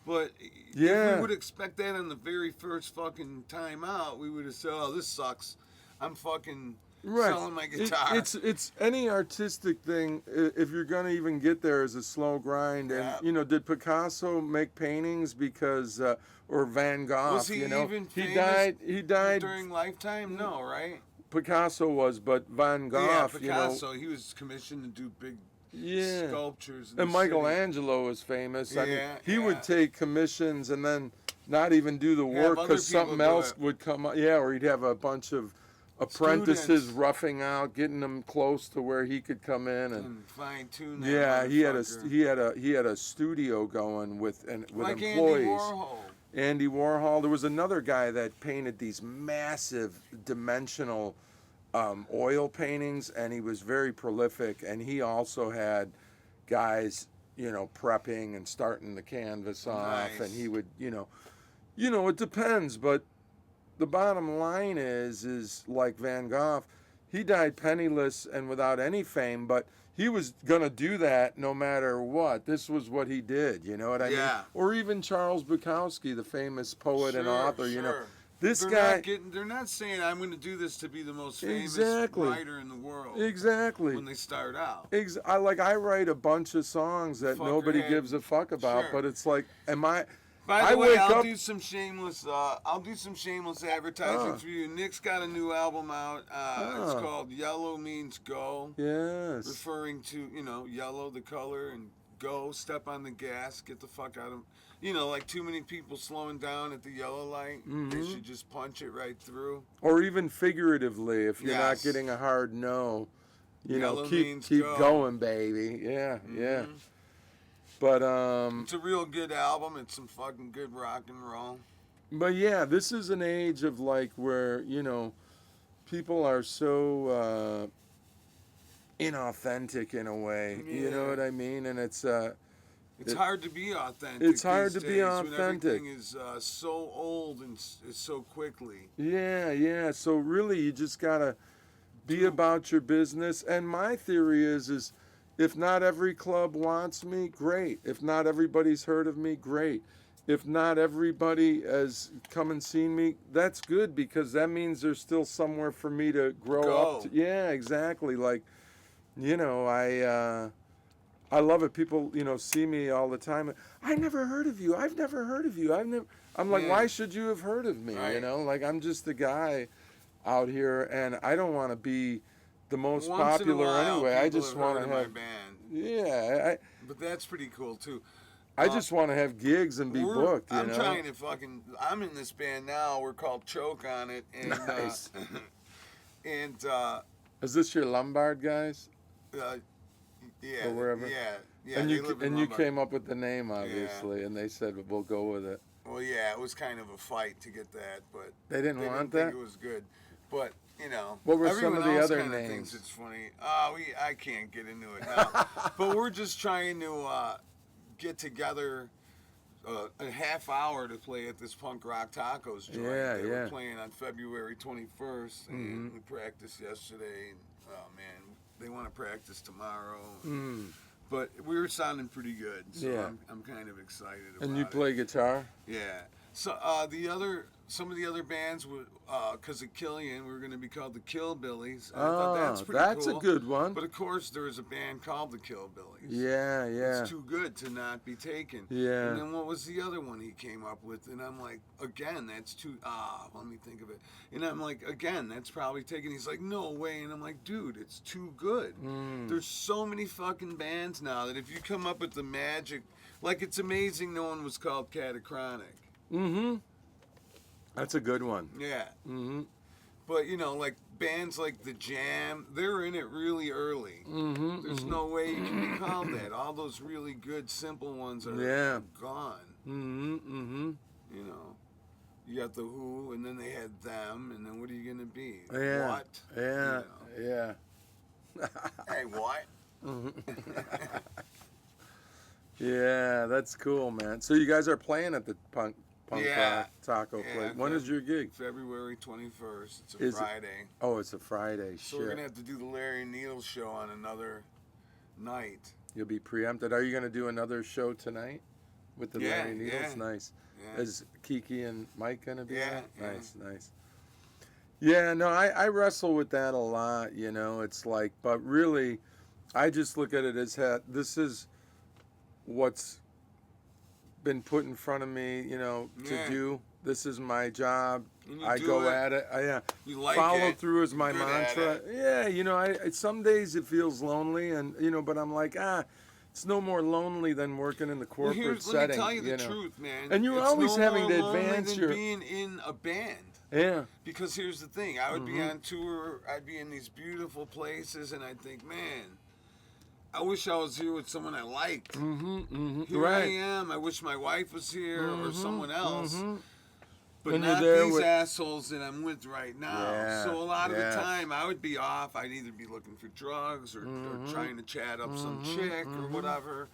But if Yeah. we would expect that on the very first fucking time out, we would have said, oh, this sucks. I'm fucking selling my guitar. It's any artistic thing. If you're gonna even get there, is a slow grind. And Yeah. did Picasso make paintings because, or Van Gogh? Was he even He famous died. He died. during lifetime? No, right? Picasso was, but Van Gogh. Yeah, Picasso. He was commissioned to do big Yeah. sculptures. In And the city. Michelangelo was famous. I mean, Yeah, he yeah. would take commissions and then not even do the Have work other because people something do else it. would come up. Yeah, or he'd have a bunch of apprentices Students. roughing out, getting them close to where he could come in And fine tune that. yeah, he had motherfucker. he had a studio going with like employees. Andy Warhol. Andy Warhol. There was another guy that painted these massive dimensional oil paintings, and he was very prolific. And he also had guys, prepping and starting the canvas off, Nice. and he would, it depends, but the bottom line is like Van Gogh, he died penniless and without any fame, but he was gonna do that no matter what. This was what he did, you know what I mean? Yeah. Or even Charles Bukowski, the famous poet and author, Sure. This they're guy. they're not saying I'm going to do this to be the most famous Exactly. writer in the world. Exactly. When they start out. I write a bunch of songs that nobody Fuckerhead. gives a fuck about, Sure. but it's like, By I the way, wake I'll up- do some shameless. I'll do some shameless advertising for you. Nick's got a new album out. It's called "Yellow Means Go," yes. referring to yellow, the color, and go, step on the gas, get the fuck out of. Like too many people slowing down at the yellow light. They should just punch it right through. Or even figuratively, if you're not Yes. getting a hard no, Yellow keep means keep go. going, baby. Yeah, yeah. But It's a real good album. It's some fucking good rock and roll. but yeah, this is an age of like where people are so inauthentic in a way. You know Yeah. what I mean? And it's It's hard to be authentic. It's hard these to be days authentic. When everything is so old and is so quickly. yeah. So really, you just gotta be about your business. And my theory is if not every club wants me, great. If not everybody's heard of me, great. If not everybody has come and seen me, that's good, because that means there's still somewhere for me to grow up to. Yeah, exactly. Like, I love it. People, see me all the time. I never heard of you. I've never heard of you. I'm like, Yeah. why should you have heard of me? Right. Like, I'm just a guy out here, and I don't want to be the most Once in a popular while, anyway. I people just have want heard to of have, my band. yeah, But that's pretty cool too. I just want to have gigs and be booked. I'm trying to fucking. I'm in this band now. We're called Choke on it, and Nice. and Is this your Lombard guys? yeah, Or wherever? yeah. and they you live in and you Lombard. came up with the name, obviously, and they said we'll go with it. Well, yeah, it was kind of a fight to get that, but They didn't they want didn't that? think it was good. But What were some everyone of the else other kinda names? Thinks it's funny. I can't get into it now. But we're just trying to get together a half hour to play at this punk rock tacos joint. Yeah, They yeah. were playing on February 21st, and we practiced yesterday. And, oh man, they want to practice tomorrow. But we were sounding pretty good, so Yeah. I'm kind of excited about it. And you play guitar? Yeah. So some of the other bands would, because of Killian, we were going to be called the Killbillies. And I thought that's pretty that's cool. a good one. But of course, there was a band called the Killbillies. Yeah, yeah. It's too good to not be taken. Yeah. And then what was the other one he came up with? And I'm like, again, that's too. Let me think of it. And I'm like, again, that's probably taken. He's like, no way. And I'm like, dude, it's too good. There's so many fucking bands now that if you come up with the magic, like it's amazing no one was called Catachronic. Mm-hmm. That's a good one. Yeah. Mm-hmm. But like bands like The Jam, they're in it really early. Mm-hmm. There's no way you can be called that. All those really good, simple ones are Yeah. gone. Mm-hmm. Mm-hmm. You got The Who, and then they had Them, and then what are you gonna be? Yeah. What? Yeah. Yeah. Hey, what? Yeah, that's cool, man. So you guys are playing at the punk Yeah. rock taco Yeah, place. When is your gig? February 21st. It's a Is it- Friday. Oh, it's a Friday. So Shit. we're gonna have to do the Larry Needles show on another night. You'll be preempted. Are you going to do another show tonight with the Yeah, Larry Needles? yeah. Nice. Yeah. Is Kiki and Mike going to be Yeah, there? yeah. Nice, nice. Yeah, no, I wrestle with that a lot, It's like, but really, I just look at it as this is what's been put in front of me, to Yeah. do. This is my job. And you I do go it. at it. Yeah. You like Follow it. through is my You're good at mantra. it. Yeah, I some days it feels lonely, and but I'm like, it's no more lonely than working in the Well, corporate let setting. me tell you the know. truth, man. And you're It's always no having more to lonely advance than your- being in a band. Yeah. Because here's the thing, I would be on tour, I'd be in these beautiful places, and I'd think, man, I wish I was here with someone I liked. Here Right. I am. I wish my wife was here or someone else. But And you're not there these with- assholes that I'm with right now. Yeah, So a lot of yes. the time, I would be off. I'd either be looking for drugs or trying to chat up some chick or whatever,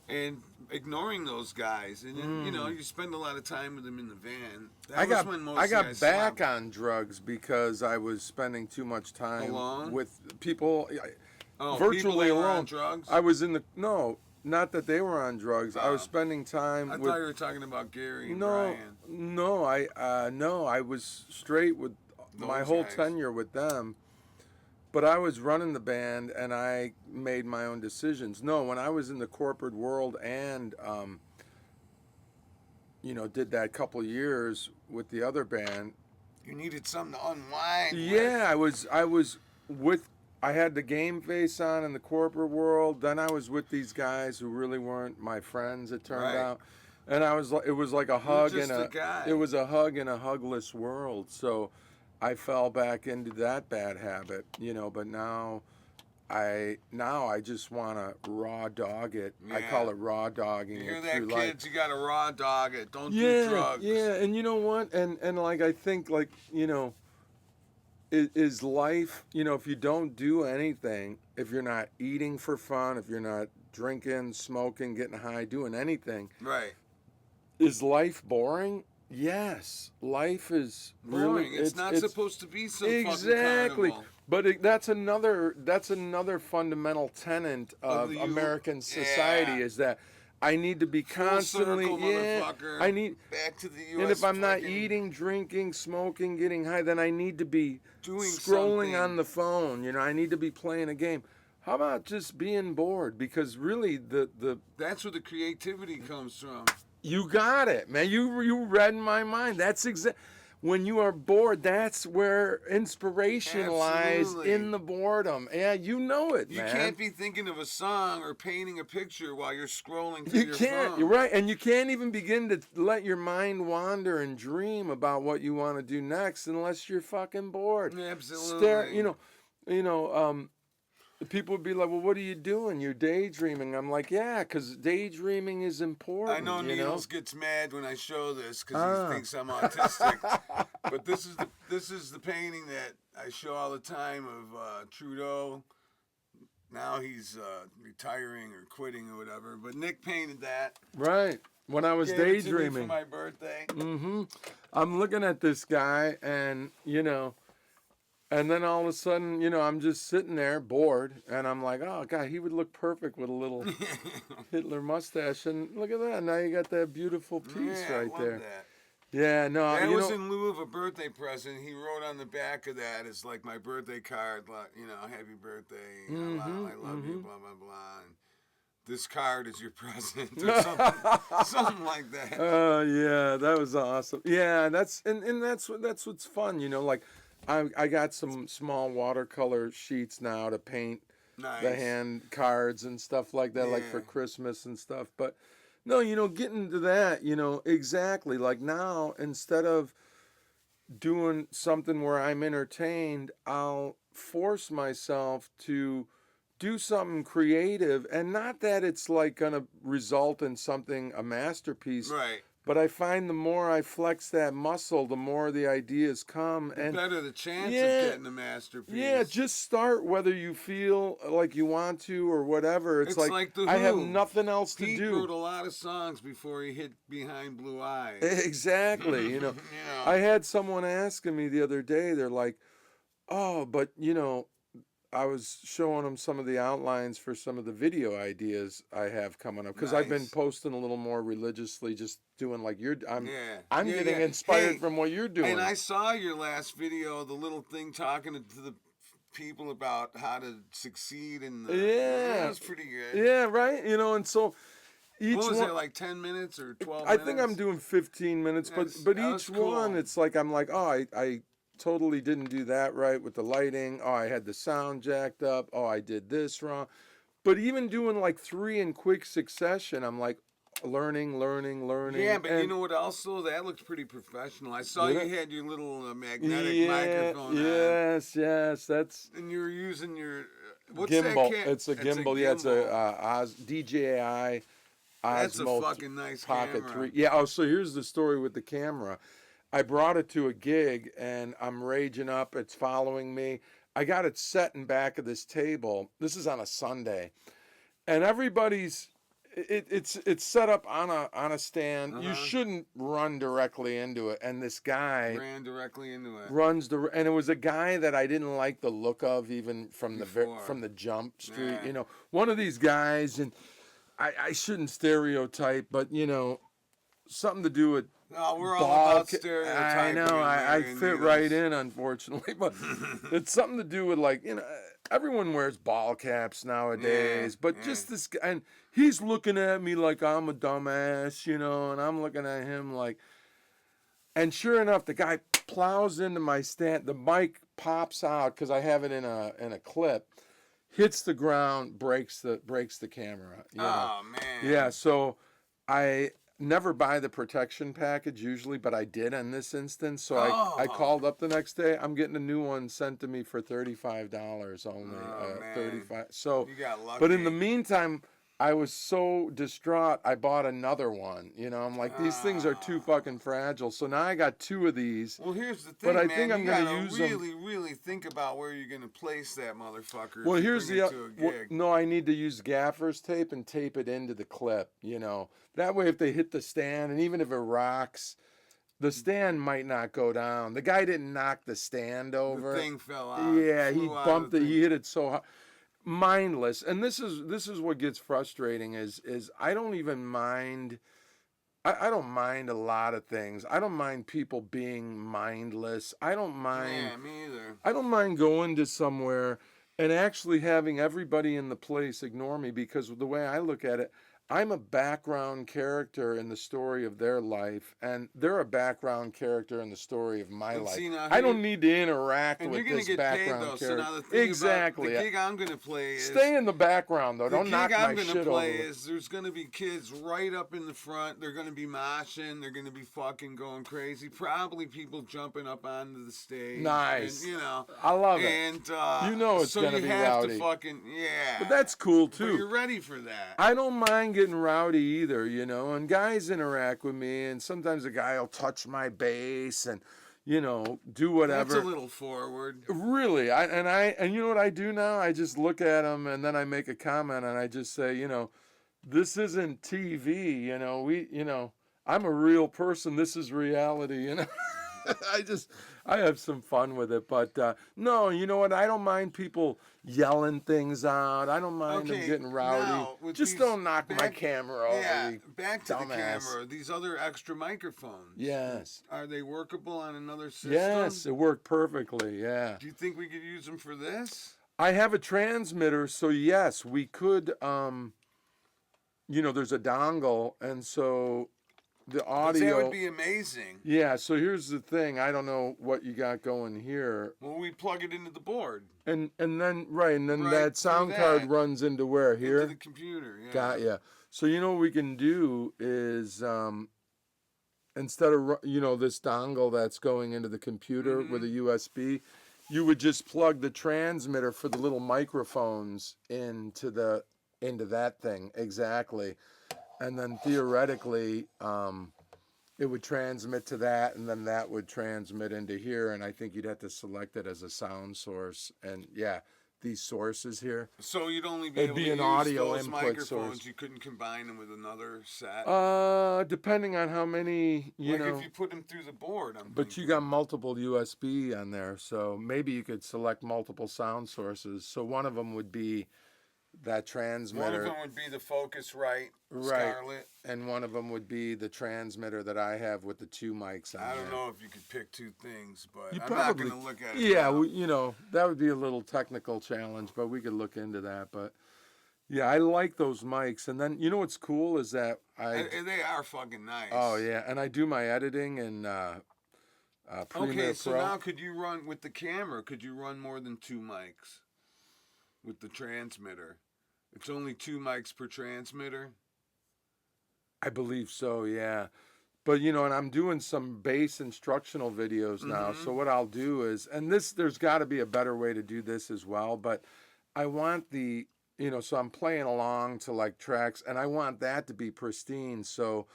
and ignoring those guys. And then, you know, you spend a lot of time with them in the van. That I was got when I mostly got back slept. on drugs because I was spending too much time Alone? with people. Oh, virtually people that were alone. on drugs? I was in the not that they were on drugs. I was Oh. spending time I with. thought you were talking about Gary and No, Brian. no, I was straight with my Those whole guys. tenure with them. But I was running the band and I made my own decisions. No, when I was in the corporate world and you know, did that couple years with the other band. You needed something to unwind. with. Yeah, I was with I had the game face on in the corporate world. Then I was with these guys who really weren't my friends, it turned Right. out. And I was it was like a hug just in a guy. it was a hug in a hugless world. So I fell back into that bad habit, you know, but now I just want to raw dog it. I Yeah. call it raw dogging You hear it that, through life. kids? You got to raw dog it. Don't do Yeah, drugs. yeah, and you know what? And like I think like, you know, is life, you know, if you don't do anything, if you're not eating for fun, if you're not drinking, smoking, getting high, doing anything, Right. is life boring? Yes, life is Boring. really. It's not supposed to be so exactly. fucking carnival. But that's another fundamental tenet of you- American society yeah. is that I need to be constantly circle, motherfucker. I need. Back to the U.S. And if I'm not fucking- eating, drinking, smoking, getting high, then I need to be Doing scrolling something. on the phone. You know, I need to be playing a game. How about just being bored? Because really, the That's where the creativity comes from. you got it, man. You read my mind. That's when you are bored. That's where inspiration lies Absolutely. in the boredom. Yeah, you know it, You man. can't be thinking of a song or painting a picture while you're scrolling through You your can't. phone. You're right, and you can't even begin to let your mind wander and dream about what you want to do next unless you're fucking bored. Absolutely. You know. People would be like, "Well, what are you doing? You're daydreaming." I'm like, "Yeah, because daydreaming is important." I know you Needles gets mad when I show this because he thinks I'm autistic. But this is the painting that I show all the time of Trudeau. Now he's retiring or quitting or whatever. But Nick painted that. Right. When I was Gave it to me daydreaming. for my birthday. I'm looking at this guy and, you know, and then all of a sudden, you know, I'm just sitting there bored and I'm like, oh, God, he would look perfect with a little Hitler mustache. And look at that. Now you got that beautiful piece Yeah, I right love there. that. Yeah, no, That you was know, in lieu of a birthday present. He wrote on the back of that, it's like my birthday card, like, you know, happy birthday, I love you, blah, blah, blah. And this card is your present, or something like that. yeah, that was awesome. Yeah, that's what's fun, you know, like I got some small watercolor sheets now to paint Nice. the hand cards and stuff like that, like for Yeah. Christmas and stuff. But no, you know, getting to that, you know, exactly. Like now, instead of doing something where I'm entertained, I'll force myself to do something creative, and not that it's like gonna result in something, a masterpiece. Right. But I find the more I flex that muscle, the more the ideas come. And Better the chance Yeah. of getting a masterpiece. yeah, just start whether you feel like you want to or whatever. It's like The I have Who. nothing else to Pete do. wrote a lot of songs before he hit Behind Blue Eyes. Exactly. You know, I had someone asking me the other day, they're like, oh, but you know, I was showing them some of the outlines for some of the video ideas I have coming up because I've been Nice. posting a little more religiously, just doing like I'm Yeah, getting yeah. inspired Hey, from what you're doing. And I saw your last video, the little thing talking to the people about how to succeed in the. Yeah. That was pretty good. Yeah, right. You know, and so each What was one, it, like 10 minutes or 12 I minutes? think I'm doing 15 minutes, but That's- but that each was cool. one, it's like I'm like, oh, I totally didn't do that right with the lighting. Oh, I had the sound jacked up. Oh, I did this wrong. But even doing like 3 in quick succession, I'm like, learning. Yeah, but you and- know what else though? That looks pretty professional. I saw Did you it? had your little magnetic Yeah, microphone on. yes, that's And you were using your what's gimbal. that? It's a gimbal. Yeah, it's a gimbal. DJI That's a Osmo fucking nice Pocket camera. 3. Yeah. Oh, so here's the story with the camera. I brought it to a gig and I'm raging up. It's following me. I got it set in back of this table. This is on a Sunday, and it's set up on a stand. You shouldn't run directly into it. And this guy Ran directly into it. and it was a guy that I didn't like the look of even from Before. from the jump street. Yeah. You know, one of these guys, and I shouldn't stereotype, but you know, something to do with No, we're all ball about ca- stereotyping. I know, I Larry fit Needles. right in, unfortunately, but it's something to do with, like, you know, everyone wears ball caps nowadays, Yeah, but yeah. just this guy, and he's looking at me like I'm a dumbass, you know, and I'm looking at him like, and sure enough, the guy plows into my stand, the mic pops out because I have it in a clip, hits the ground, breaks the camera. You know? Oh man. Yeah, so I never buy the protection package usually, but I did in this instance. So I Oh. called up the next day. I'm getting a new one sent to me for $35 only. Oh, man. 35. So, You got lucky. but in the meantime, I was so distraught. I bought another one. You know, I'm like, these things are too fucking fragile. So now I got two of these. Well, here's the thing, But I man. think I'm you gonna gotta use 'em. really think about where you're gonna place that motherfucker. Well, if you here's bring the it to a gig. no. I need to use gaffer's tape and tape it into the clip. You know, that way if they hit the stand, and even if it rocks, the stand might not go down. The guy didn't knock the stand over. The thing fell out. Yeah, he flew out of bumped the it. thing. He hit it so hard. Mindless, and this is what gets frustrating. Is I don't even mind. I don't mind a lot of things. I don't mind people being mindless. I don't mind. Yeah, me either. I don't mind going to somewhere and actually having everybody in the place ignore me, because the way I look at it, I'm a background character in the story of their life, and they're a background character in the story of my And life. see, now I don't here- need to interact And with you're gonna this get paid background though. So character. now the thing Exactly. about the gig I'm gonna play is Stay in the background though. the Don't gig knock I'm my gonna shit play over. is there's gonna be kids right up in the front. They're gonna be moshing. They're gonna be fucking going crazy. Probably people jumping up onto the stage. Nice. And, you know. I love it. And You know it's so gonna you be have rowdy. to fucking But that's cool But too. you're ready for that. I don't mind getting rowdy either, you know, and guys interact with me, and sometimes a guy will touch my bass and, you know, do whatever. That's a little forward. Really, and you know what I do now? I just look at them and then I make a comment and I just say, you know, this isn't TV, you know, I'm a real person. This is reality, you know. I have some fun with it, but no, you know what? I don't mind people yelling things out. I don't mind them getting rowdy. now, with Just these don't knock my back- camera over. Yeah, you back to the dumbass. camera. These other extra microphones. Yes. Are they workable on another system? Yes, it worked perfectly. Yeah. Do you think we could use them for this? I have a transmitter, so yes, we could. You know, there's a dongle, and so the 'Cause audio. That would be amazing. Yeah. So here's the thing. I don't know what you got going here, When we plug it into the board, and then Right, that sound through card that. runs into where into here. the computer. Yeah. Got ya. So you know what we can do is instead of this dongle that's going into the computer with a USB, you would just plug the transmitter for the little microphones into that thing exactly, and then theoretically it would transmit to that, and then that would transmit into here, and I think you'd have to select it as a sound source, and yeah, these sources here. So you'd only be It'd able be to an use audio those input microphones. source. You couldn't combine them with another set. Depending on how many, like if you put them through the board. But you got multiple USB on there, so maybe you could select multiple sound sources. So one of them would be that One of transmitter, them would be the Focusrite Right. Scarlett. and one of them would be the transmitter that I have with the two mics on I there. don't know if you could pick two things, but You I'm probably, not going to look at it. yeah, now. that would be a little technical challenge, but we could look into that. But yeah, I like those mics. And then, you know what's cool is that And they are fucking nice. oh yeah, and I do my editing in Premiere Okay, so Pro. now could you run with the camera? Could you run more than two mics with the transmitter? It's only two mics per transmitter. I believe so, yeah. But you know, and I'm doing some bass instructional videos now. Mm-hmm. So what I'll do is, and this, there's got to be a better way to do this as well. But I want the, you know, so I'm playing along to like tracks, and I want that to be pristine. So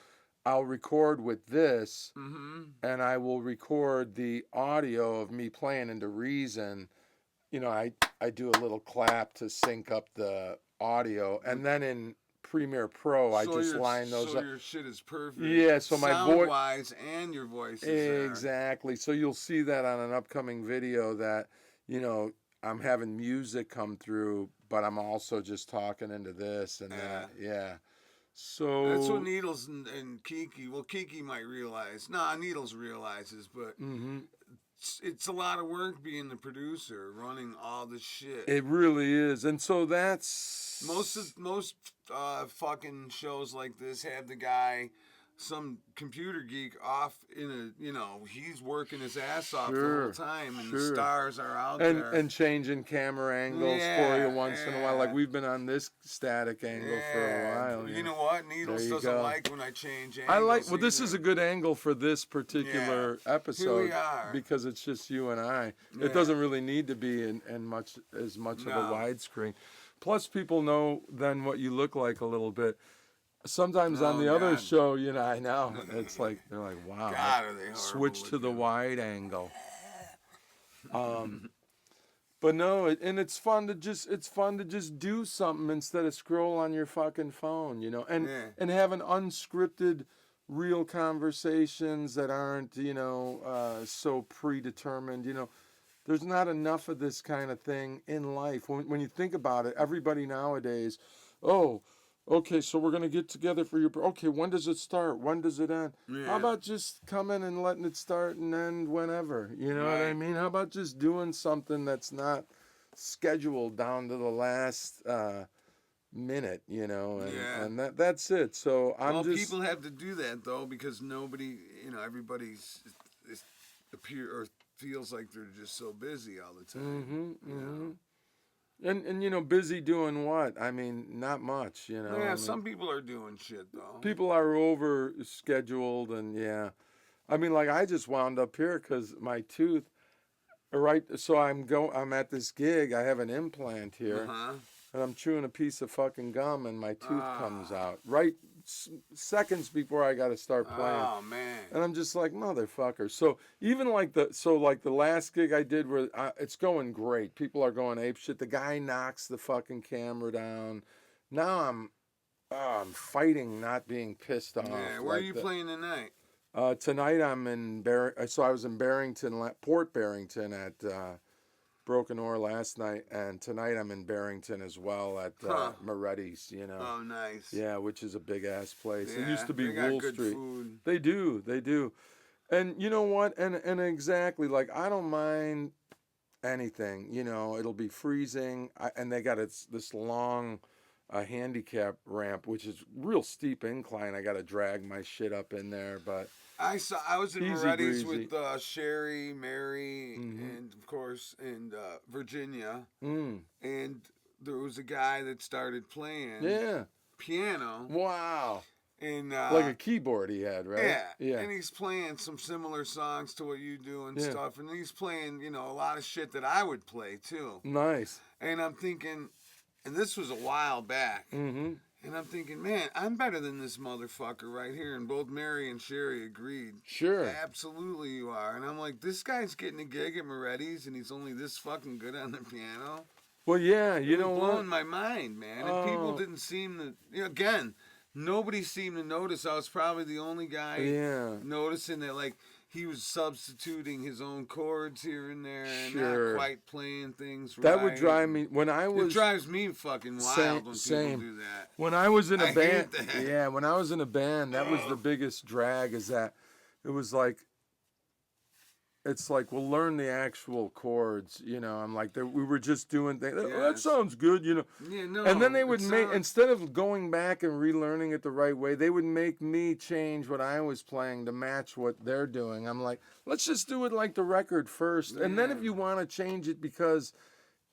I'll record with this, Mm-hmm. and I will record the audio of me playing into Reason. You know, I do a little clap to sync up the audio, and then in Premiere Pro, I just line those so up. your shit is perfect. Yeah, so my voice sound-wise and your voice is there. exactly. So you'll see that on an upcoming video that, you know, I'm having music come through, but I'm also just talking into this and that. Yeah. So That's what Needles and Kiki. Well, Kiki might realize. Nah, Needles realizes, but Mhm. it's a lot of work being the producer, running all this shit. It really is. And so that's Most fucking shows like this have the guy, some computer geek off in a, you know, he's working his ass off the Sure, whole time, and the sure. stars are out and there. and changing camera angles for you once in a while. Like yeah. we've been on this static angle for a while. You know what? Needles There you doesn't go. like when I change angles. I like. Well, this either. is a good angle for this particular episode are. because it's just you and I. Yeah. It doesn't really need to be in much as much of a No. widescreen. Plus, people know then what you look like a little bit. Sometimes on Oh, the other God. show, you know, I know it's like they're like, wow, God, are they horrible switch to the looking. wide angle. But no, it's fun to just do something instead of scroll on your fucking phone, you know, and Yeah. and having unscripted, real conversations that aren't, you know, so predetermined. You know, there's not enough of this kind of thing in life. When you think about it, everybody nowadays, oh, okay, so we're gonna get together for your. Okay, when does it start? When does it end? Yeah. How about just coming and letting it start and end whenever? You know what I Right. mean? How about just doing something that's not scheduled down to the last minute? You know, and, Yeah. and that's it. So I'm Well, just. people have to do that though because nobody, you know, everybody's is appear or feels like they're just so busy all the time. Mm-hmm, you know? And you know, busy doing what? I mean, not much. You know. Yeah, I mean, some people are doing shit though. people are over scheduled and yeah. I mean, like I just wound up here because my tooth. Right, so I'm at this gig. I have an implant here, Uh-huh. and I'm chewing a piece of fucking gum, and my tooth comes Ah. out right seconds before I got to start playing. Oh man. And I'm just like, motherfucker. So even like the last gig I did where it's going great. People are going ape shit. The guy knocks the fucking camera down. Now I'm fighting not being pissed off. Yeah, where are like you the- playing tonight? Tonight I'm in so I was in Barrington, Port Barrington at Broken Oar last night, and tonight I'm in Barrington as well at Huh. Moretti's. You know. Oh, nice. Yeah, which is a big ass place. Yeah, It used to be they got Wool good Street. food. They do. And you know what? And exactly, like I don't mind anything. You know, it'll be freezing, and they got this long handicap ramp, which is real steep incline. I got to drag my shit up in there, but I was in Easy Moretti's breezy. with Sherry, Mary, Mhm. and of course, and Virginia. mm, And there was a guy that started playing yeah, piano, wow, and like a keyboard he had, right? yeah, and he's playing some similar songs to what you do and Yeah. stuff, and he's playing, you know, a lot of shit that I would play too. Nice. And I'm thinking, and this was a while back, Mm-hmm. and I'm thinking, man, I'm better than this motherfucker right here. And both Mary and Sherry agreed. Sure. Absolutely, you are. And I'm like, this guy's getting a gig at Moretti's, and he's only this fucking good on the piano. Well, yeah, you It know was what? blowing my mind, man. And people Oh. didn't seem to, you know, again, nobody seemed to notice. I was probably the only guy Yeah. noticing that, like, he was substituting his own chords here and there and Sure. not quite playing things That right. would drive me when I It was drives me fucking wild Same- when same. people do that. when I was in a I hate band. that. Yeah, when I was in a band, that was the biggest drag. Is that it was like. It's like we'll learn the actual chords, you know. I'm like, we were just doing things. Oh, that Yes. sounds good, you know. Yeah, no. And then they would it make, sounds- instead of going back and relearning it the right way, they would make me change what I was playing to match what they're doing. I'm like, let's just do it like the record first. And then if Yeah. you want to change it because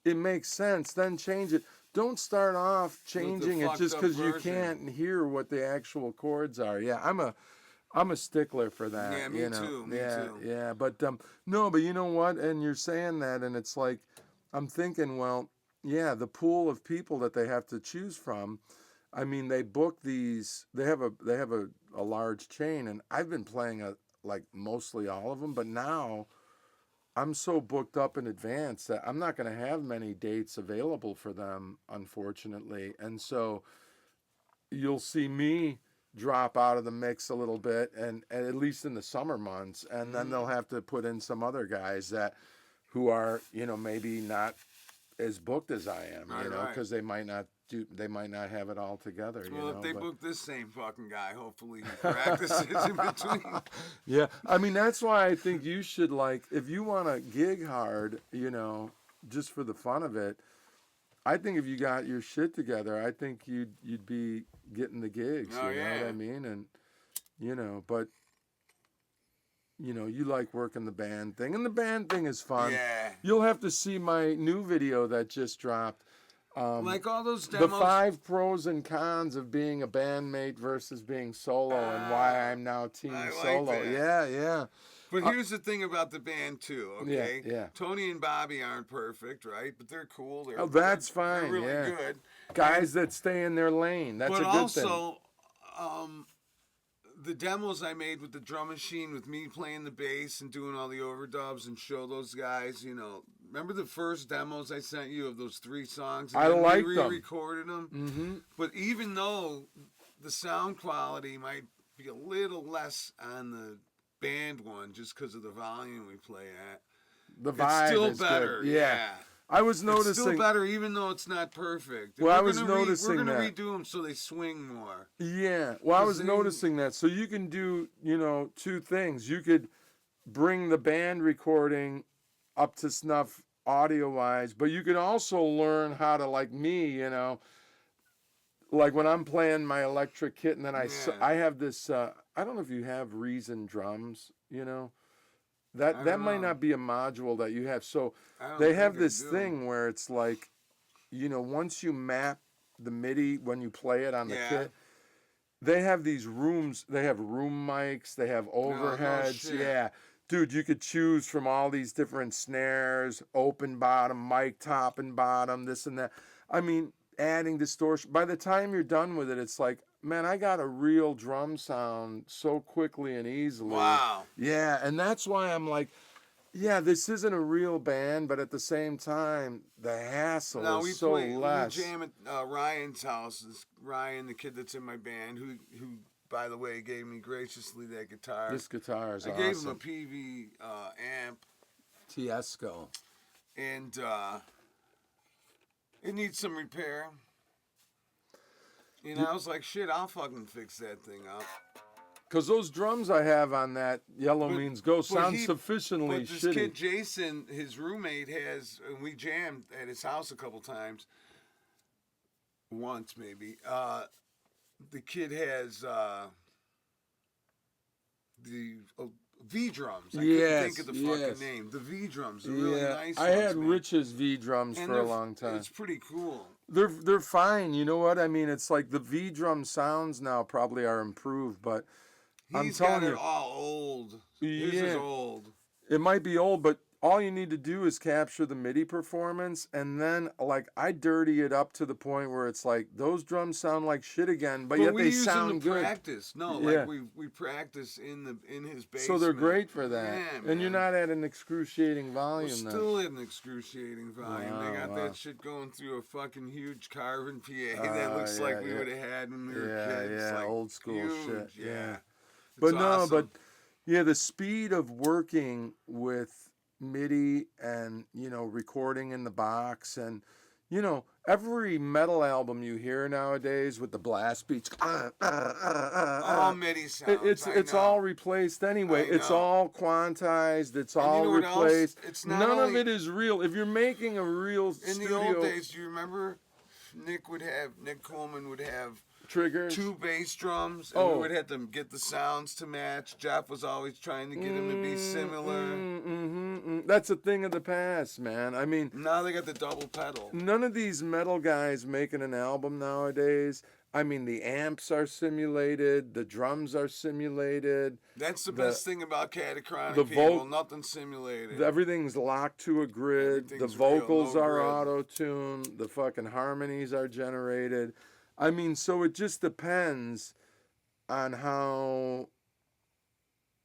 it makes sense, then change it. Don't start off changing it fucked just up because you version. can't hear what the actual chords are. Yeah, I'm a stickler for that. Yeah, me you know? too, me yeah, too. Yeah, but no, but you know what? And you're saying that, and it's like, I'm thinking, well, yeah, the pool of people that they have to choose from. I mean, they book these. They have a large chain, and I've been playing like mostly all of them, but now I'm so booked up in advance that I'm not going to have many dates available for them, unfortunately. And so you'll see me drop out of the mix a little bit, and at least in the summer months, and then they'll have to put in some other guys that who are, maybe not as booked as I am, Right, right. because they might not have it all together. Well, if they but- book this same fucking guy, hopefully he practices in between. Yeah, I mean that's why I think you should, like, if you want to gig hard, just for the fun of it. I think if you got your shit together, I think you'd be getting the gigs. Oh, you know what yeah. I mean? And but you like working the band thing, and the band thing is fun. Yeah. You'll have to see my new video that just dropped. Like all those The demos. 5 pros and cons of being a bandmate versus being solo, and why I'm now team I like solo. that. Yeah. But here's the thing about the band too, okay? Yeah. Tony and Bobby aren't perfect, right? But they're cool. Oh, that's they're fine, really yeah. good. Guys that stay in their lane. That's But a good also, the demos I made with the drum machine, with me playing the bass and doing all the overdubs and show those guys, remember the first demos I sent you of those 3 songs? And I then liked we them. re-recorded them. Mm-hmm. But even though the sound quality might be a little less on the band one, just because of the volume we play at, The it's vibe still is better. good. Yeah. I was noticing. It's still better, even though it's not perfect. And Well, I we're was gonna noticing we're gonna that. redo them so they swing more. Yeah. Well, I was they- noticing that. So you can do, 2 things. You could bring the band recording up to snuff audio-wise, but you could also learn how to, like me, like when I'm playing my electric kit, and then I Yeah. have this. I don't know if you have Reason drums. I That don't might know. not be a module that you have. So I don't they think have I this do. thing where it's like, once you map the MIDI when you play it on the Yeah. kit, they have these rooms. They have room mics. They have overheads. shit. Yeah. Dude, you could choose from all these different snares, open bottom, mic top and bottom, this and that. I mean, adding distortion. By the time you're done with it, it's like, man, I got a real drum sound so quickly and easily. Wow. Yeah, and that's why I'm like, yeah, this isn't a real band, but at the same time, the hassle Now we is so play, less. we jam at Ryan's house. This Ryan, the kid that's in my band, who by the way gave me graciously that guitar. This guitar is I awesome. gave him a PV amp, Tiesco. and it needs some repair. I was like, shit, I'll fucking fix that thing up. Because those drums I have on that Yellow But- Means Go but sound he- sufficiently But this shitty. kid Jason, his roommate, has, and we jammed at his house a couple times. Once maybe. The kid has the V drums. I couldn't think of the Yes, fucking name. The V drums, the really Yeah, nice I ones, had man. Rich's V drums And for a they're- long time. It's pretty cool. They're fine. You know what I mean? It's like the V drum sounds now probably are improved, but I'm He's telling got it you, all old. His is Yeah. old. it might be old, but all you need to do is capture the MIDI performance, and then like I dirty it up to the point where it's like those drums sound like shit again, but yet we they use them sound to good. practice. No, Yeah. like we practice in his basement. So they're great for that, Yeah, and you're man. not at an excruciating We're volume then. still at an excruciating volume. They got Wow. that shit going through a fucking huge Carvin PA that looks yeah, like we yeah. would have had when we were Yeah, kids. yeah, like, old school huge, shit, yeah. It's But awesome. yeah, the speed of working with MIDI and recording in the box, and every metal album you hear nowadays with the blast beats, all MIDI sounds. it's I it's know. all replaced anyway. I It's know. all quantized. It's And you all know what else? replaced. It's not None of only- it is real. If you're making a real In studio, the old days, do you remember Nick Coleman would have triggers. 2 bass drums, and Oh. we would have to get the sounds to match. Jeff was always trying to get them to be similar. That's a thing of the past, man. I mean, Now they got the double pedal. none of these metal guys making an album nowadays. I mean, the amps are simulated, the drums are simulated, That's the best thing about Catachronic the people. Nothing simulated. everything's locked to a grid, the Everything's real, vocals no are grid. auto-tuned, the fucking harmonies are generated. I mean, so it just depends on how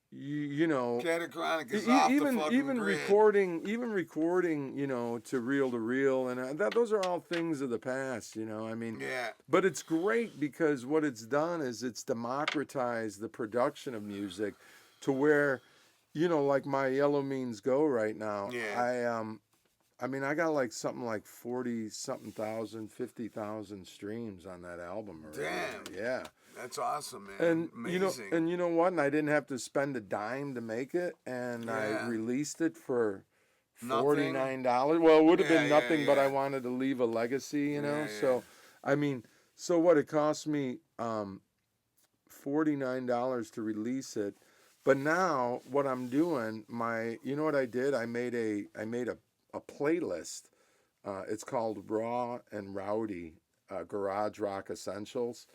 you know. Catachronic is off the fucking Even grid. recording, you know, to reel, and those are all things of the past, you know. I mean, Yeah. but it's great because what it's done is it's democratized the production of music to where, you know, like my Yellow Means Go right now. Yeah. I mean, I got like something like 40-something thousand, 50,000 streams on that album already. Damn. Yeah. That's awesome, man. And Amazing. you know what? And I didn't have to spend a dime to make it, and Yeah. I released it for Nothing? $49. Well, it would have been Yeah, nothing, but I yeah. wanted to leave a legacy, you know. Yeah, So, I mean, so what? It cost me $49 to release it, but now what I'm doing, you know what I did? I made a playlist. It's called Raw and Rowdy Garage Rock Essentials.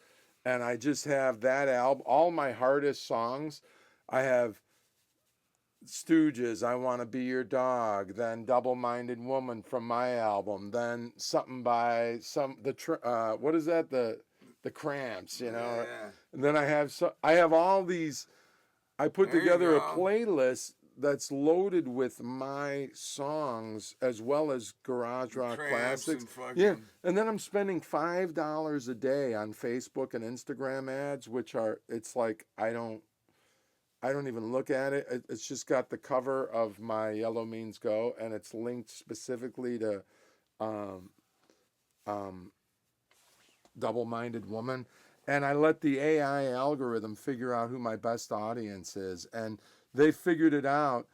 And I just have that album, all my hardest songs. I have Stooges, I Want to Be Your Dog, then Double Minded Woman from my album, then something by what is that? The Cramps, you know. Yeah. And then I have all these. I put There you together a go. playlist that's loaded with my songs as well as garage rock Cramps classics. and fucking- Yeah, and then I'm spending $5 a day on Facebook and Instagram ads, which are it's like I don't even look at it. It's just got the cover of my Yellow Means Go, and it's linked specifically to Double Minded Woman. And I let the AI algorithm figure out who my best audience is. And they figured it out.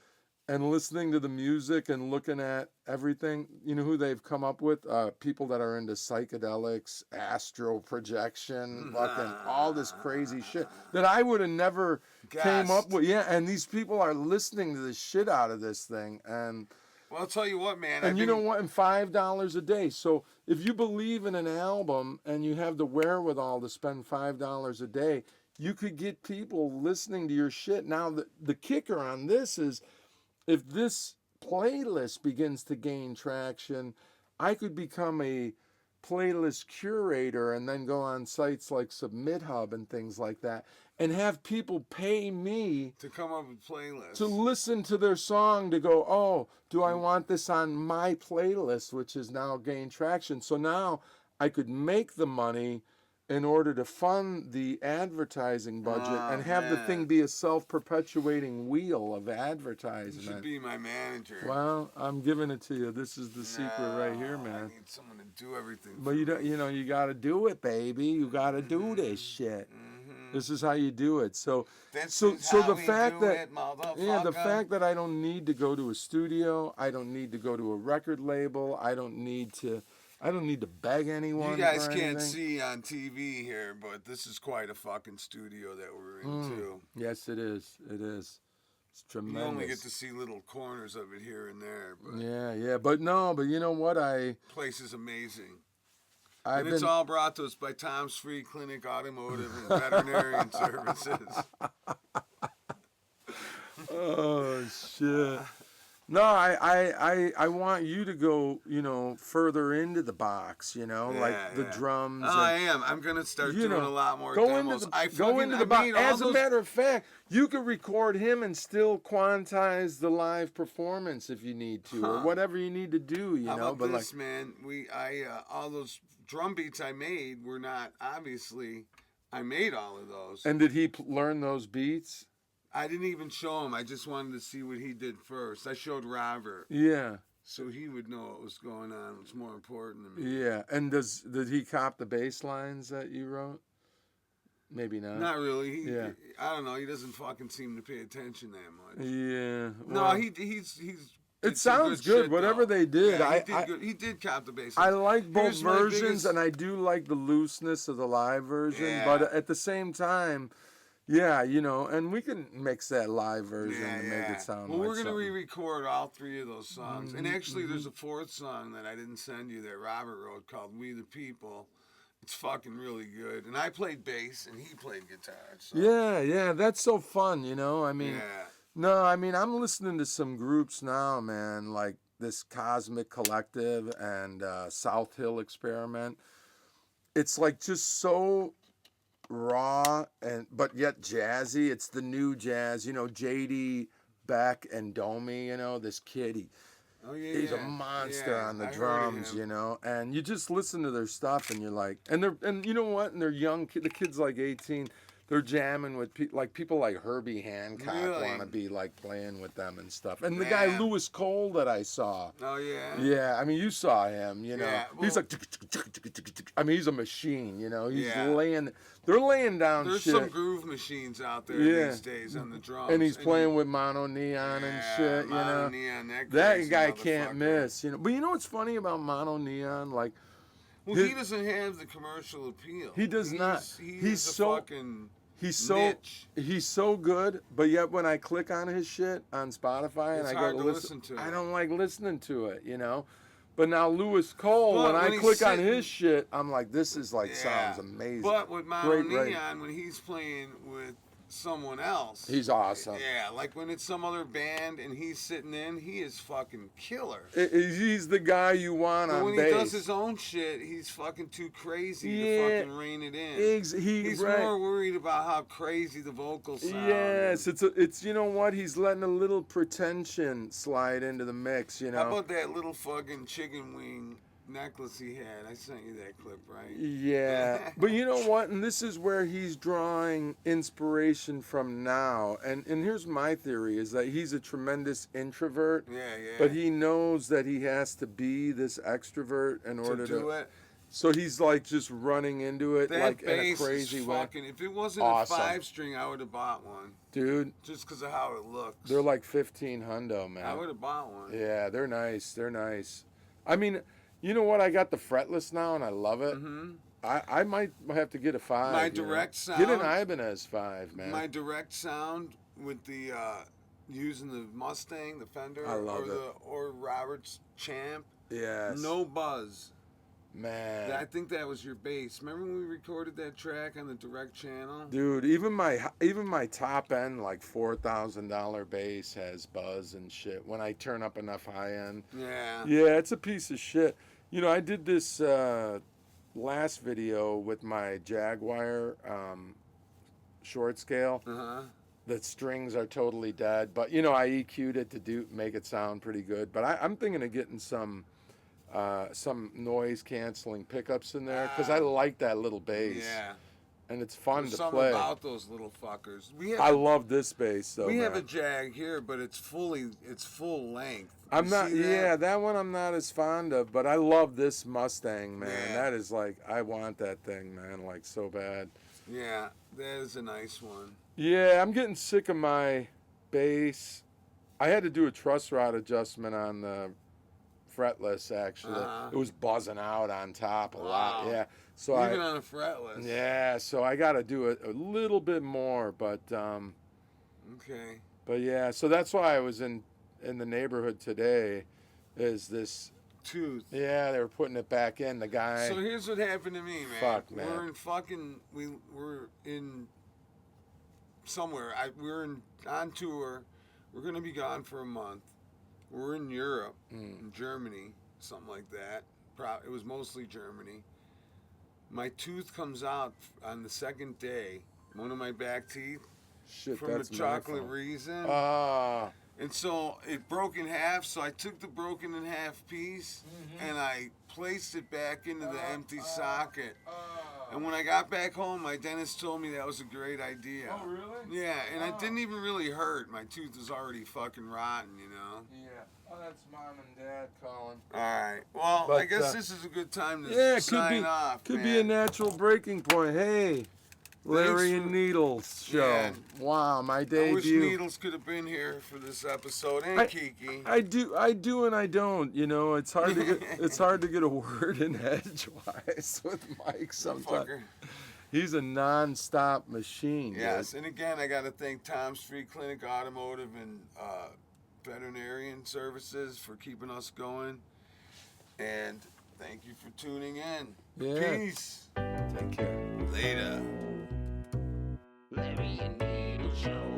And listening to the music and looking at everything, you know who they've come up with? People that are into psychedelics, astral projection, fucking all this crazy shit that I would have never came up Gassed. with. Yeah, and these people are listening to the shit out of this thing. And Well, I'll tell you what, man. you know what? And $5 a day. So if you believe in an album and you have the wherewithal to spend $5 a day, you could get people listening to your shit. Now, the kicker on this is if this playlist begins to gain traction, I could become a playlist curator and then go on sites like Submit Hub and things like that and have people pay me To come up with playlists. to listen to their song to go, oh, do I want this on my playlist, which has now gained traction. So now I could make the money in order to fund the advertising budget and have the man. thing be a self-perpetuating wheel of You should advertisement. be my manager. Well, I'm giving it to you. This is the secret right here, No, man. I need someone to do everything. But for you don't, me. you know, you got to do it, baby. You got to do this shit. This is how you do it. So, This so is the how we fact do that it, yeah, the motherfucker. fact that I don't need to go to a studio, I don't need to go to a record label, I don't need to beg anyone. You guys for can't anything. see on TV here, but this is quite a fucking studio that we're in too. Yes, it is. It is. It's You tremendous. only get to see little corners of it here and there, but Yeah, but you know what? place is amazing. I've And it's been all brought to us by Tom's Free Clinic Automotive and Veterinarian Services. oh shit. No, I want you to go, you know, further into the box, you know, like the Yeah. drums. Oh, I am. I'm gonna start you doing know, a lot more go demos. into the I go into the box. mean, all As a those- matter of fact, you could record him and still quantize the live performance if you need to, or Huh. whatever you need to do. You How know, about but this, like, man? All those drum beats I made were not obviously. I made all of those. and did he learn those beats? I didn't even show him. I just wanted to see what he did first. I showed Robert, Yeah, so he would know what was going on. It's more important to me. yeah. And did he cop the bass lines that you wrote? Maybe not. Not really. Yeah. I don't know. He doesn't fucking seem to pay attention that much. Yeah. No, well, he's did It some sounds good good, shit, whatever though. they did. Yeah, I, he did I, good. He did cop the bass. I like both Here's my versions, biggest- and I do like the looseness of the live version. Yeah. But at the same time, yeah, you know, and we can mix that live version Yeah, to yeah. make it sound well, like we're gonna something. re-record all 3 of those songs, and Mhm, actually, there's a 4th song that I didn't send you that Robert wrote called "We the People." It's fucking really good, and I played bass and he played guitar. So. Yeah, that's so fun, you know. I mean, Yeah. no, I mean, I'm listening to some groups now, man, like this Cosmic Collective and South Hill Experiment. It's like just so raw and but yet jazzy. It's the new jazz, you know, JD Beck and Domi, you know, this kid. Oh yeah. He's a yeah. monster Yeah, on the I heard of drums, him. you know, and you just listen to their stuff and you're like, and you know what? And they're young, the kid's like 18. They're jamming with people like Herbie Hancock Really? want to be like playing with them and stuff. And the guy Man. Lewis Cole that I saw. Oh yeah. Yeah, I mean, you saw him, you know. Yeah, He's well- like, I mean, he's a machine, you know. He's Yeah. they're laying down There's shit. some groove machines out there Yeah. these days on the drums. And he's playing with Mono Neon and yeah, shit, you Mono know. Neon, that That crazy guy can't motherfucker. miss, you know. But you know what's funny about Mono Neon? Like, Well, his- he doesn't have the commercial appeal. He does not. He's He's a so- fucking he's so niche. he's so good, but yet when I click on his shit on Spotify and It's I go hard to to listen listen to. I don't like listening to it, you know. But now Lewis Cole, But when when I he's click on sitting- his shit, I'm like, this is like Yeah. sounds amazing. But with Mono Great rate. Neon, when he's playing with someone else, He's awesome. Yeah, like when it's some other band and he's sitting in, he is fucking killer. He's the guy you want But on when bass. he does his own shit, he's fucking too crazy Yeah. to fucking rein it in. He's right. more worried about how crazy the vocals sound. Yes, it's you know what? He's letting a little pretension slide into the mix, you know. How about that little fucking chicken wing necklace he had? I sent you that clip, right? Yeah, but you know what? And this is where he's drawing inspiration from now. And here's my theory: is that he's a tremendous introvert, Yeah, yeah. but he knows that he has to be this extrovert in to order do it. So he's like just running into it That like in a bass crazy is way, fucking. If it wasn't Awesome. a 5-string, I would have bought one dude. just because of how it looks. They're like 15 hundo, I man. would have bought one. Yeah, they're nice. They're nice. I mean, you know what? I got the fretless now, and I love it. hmm I might have to get a 5. My you know? direct Get an sound- Ibanez 5, man. My direct sound with the using the Mustang, the Fender, I love or Robert's Champ. Yes. No buzz. Man. I think that was your bass. Remember when we recorded that track on the direct channel? Dude, even my top end like $4,000 bass has buzz and shit when I turn up enough high end. Yeah. Yeah, it's a piece of shit. You know, I did this last video with my Jaguar short scale. Uh huh. The strings are totally dead, but you know I EQ'd it to make it sound pretty good. But I'm thinking of getting some noise canceling pickups in there because I like that little bass. Yeah. And it's fun There's to something play. about those little fuckers. I love this bass though. We have a man. Jag here, but it's full length. I'm You not. see that? Yeah, that one I'm not as fond of, but I love this Mustang, man. Yeah. That is like I want that thing, man, like so bad. Yeah, that is a nice one. Yeah, I'm getting sick of my bass. I had to do a truss rod adjustment on the fretless. Actually, Uh-huh. it was buzzing out on top a lot. Wow. Yeah, so Even on a fretless. yeah, so I got to do it a little bit more, but Okay. yeah, so that's why I was in the neighborhood today. Is this? Tooth. Yeah, they were putting it back in. The guy. So here's what happened to me, man. Fuck, man. We're in fucking. We're in somewhere. We're on tour. We're gonna be gone for a month. We're in Europe, in Germany, something like that. It was mostly Germany. My tooth comes out on the second day. One of my back teeth Shit, from that's a chocolate my reason. fault. And so it broke in half, so I took the broken in half piece and I placed it back into the empty socket. And when I got back home, my dentist told me that was a great idea. Oh, really? Yeah, and it didn't even really hurt. My tooth was already fucking rotten, you know? Yeah. Oh, that's mom and dad calling. Alright, well, I But, guess this is a good time to Yeah, it sign off, could man. be a natural breaking point. Hey, Larry Thanks and for- Needles show. Yeah. Wow, my I wish debut. Needles could have been here for this episode, and I- Kiki. I do, and I don't. You know, it's hard to get a word in edgewise with Mike sometimes. Fucker. He's a non-stop machine. dude. Yes, and again, I got to thank Tom Street Clinic Automotive and Veterinarian Services for keeping us going. And thank you for tuning in. Yeah. Peace. Take care. Later. Larry and Needle Show.